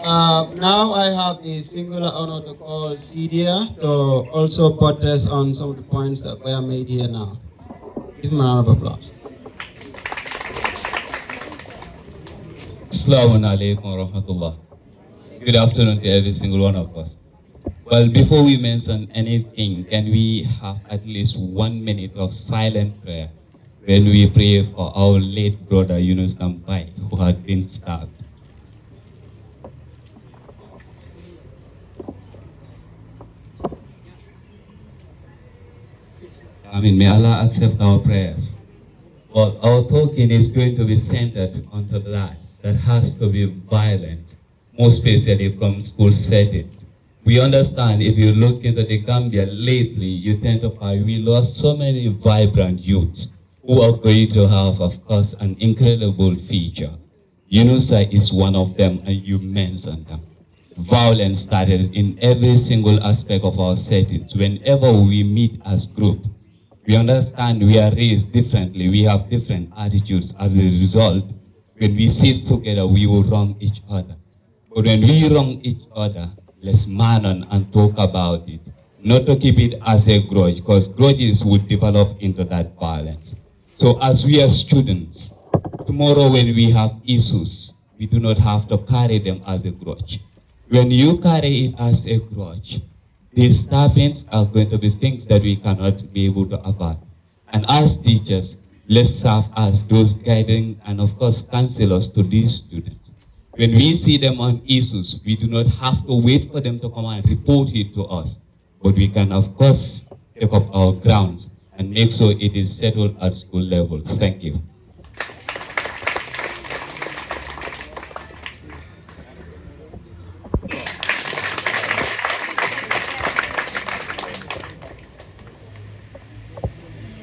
Now I have the singular honor to call Cedia to also buttress on some of the points that were made here now. Give him a round of applause. Assalamu alaikum wa rahmatullah. Good afternoon to every single one of us. Well, before we mention anything, can we have at least 1 minute of silent prayer when we pray for our late brother Yunus Nampai, who had been stabbed? May Allah accept our prayers. But our talking is going to be centered on the life that has to be violent, more especially from school settings. We understand, if you look into the Gambia lately, you tend to find we lost so many vibrant youths who are going to have, of course, an incredible future. EDUSA is one of them, and you mentioned them. Violence started in every single aspect of our settings. Whenever we meet as group, we understand we are raised differently. We have different attitudes. As a result, when we sit together, we will wrong each other. But when we wrong each other, let's man on and talk about it. Not to keep it as a grudge, because grudges would develop into that violence. So as we are students, tomorrow when we have issues, we do not have to carry them as a grudge. When you carry it as a grudge, these staffings are going to be things that we cannot be able to avoid. And as teachers, let's serve as those guiding and of course counselors to these students. When we see them on issues, we do not have to wait for them to come and report it to us, but we can of course take up our grounds and make sure it is settled at school level. Thank you.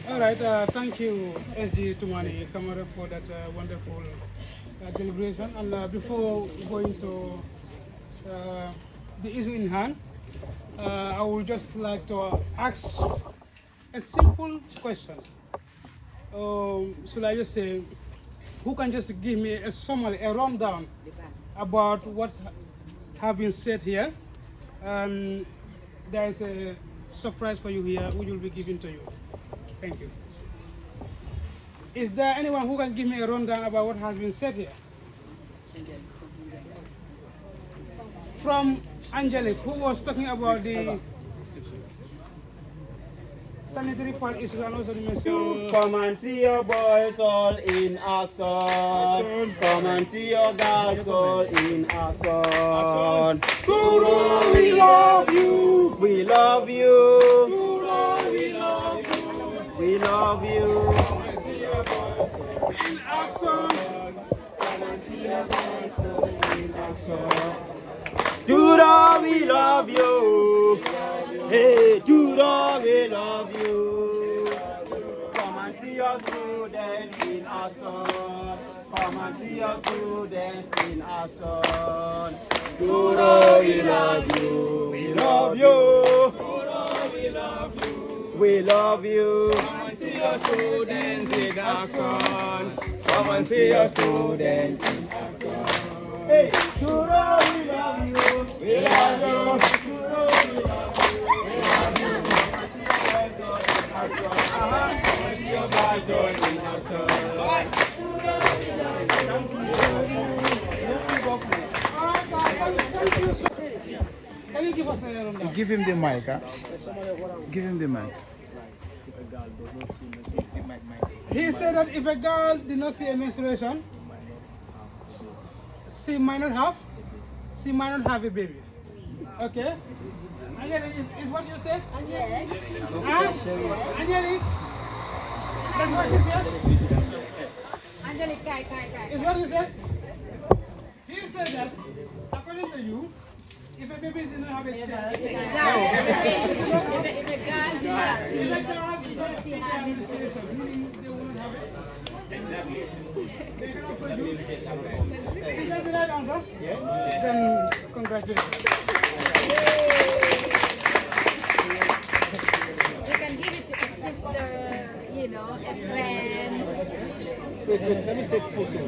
All right, thank you, SG Tumani Kamara, for that wonderful deliberation. And before going to the issue in hand, I would just like to ask a simple question. Should I just say, who can just give me a summary, a rundown about what have been said here? And there is a surprise for you here, which will be given to you. Thank you. Is there anyone who can give me a rundown about what has been said here? From Angelique, who was talking about the sanitary pad issues and also the menstruation. Come and see your boys all in action. Come and see your girls all in action. Guru, we love you. We love you. Guru, we love you. We love you. In action. Dura, we love you. Hey, Dura, we love you. Come and see your students in action. Come and see your students in action. Dura, we love you. We love you. Dura, we love you. We love you. Come and see your students in action. Come and see your students in action. Hey, Dura, we love you. We love you. Dura, we love you. We love you. Come and see your guys all in action. Can you give us a rundown? Give him the mic, huh? Give him the mic. He said that if a girl did not see a menstruation, she might not have a baby. Okay? Angelique, is what you said? Yes. Huh? Angelique? That's what she said? Angelique, kai. Is what you said? He said that, according to you, if a baby did not have a child, if a girl did not see a menstruation, meaning they will not have it. Exactly. They cannot produce. Is that the right answer? Yes. Then congratulations. You can give it to a sister, a friend. Wait, let me take photo.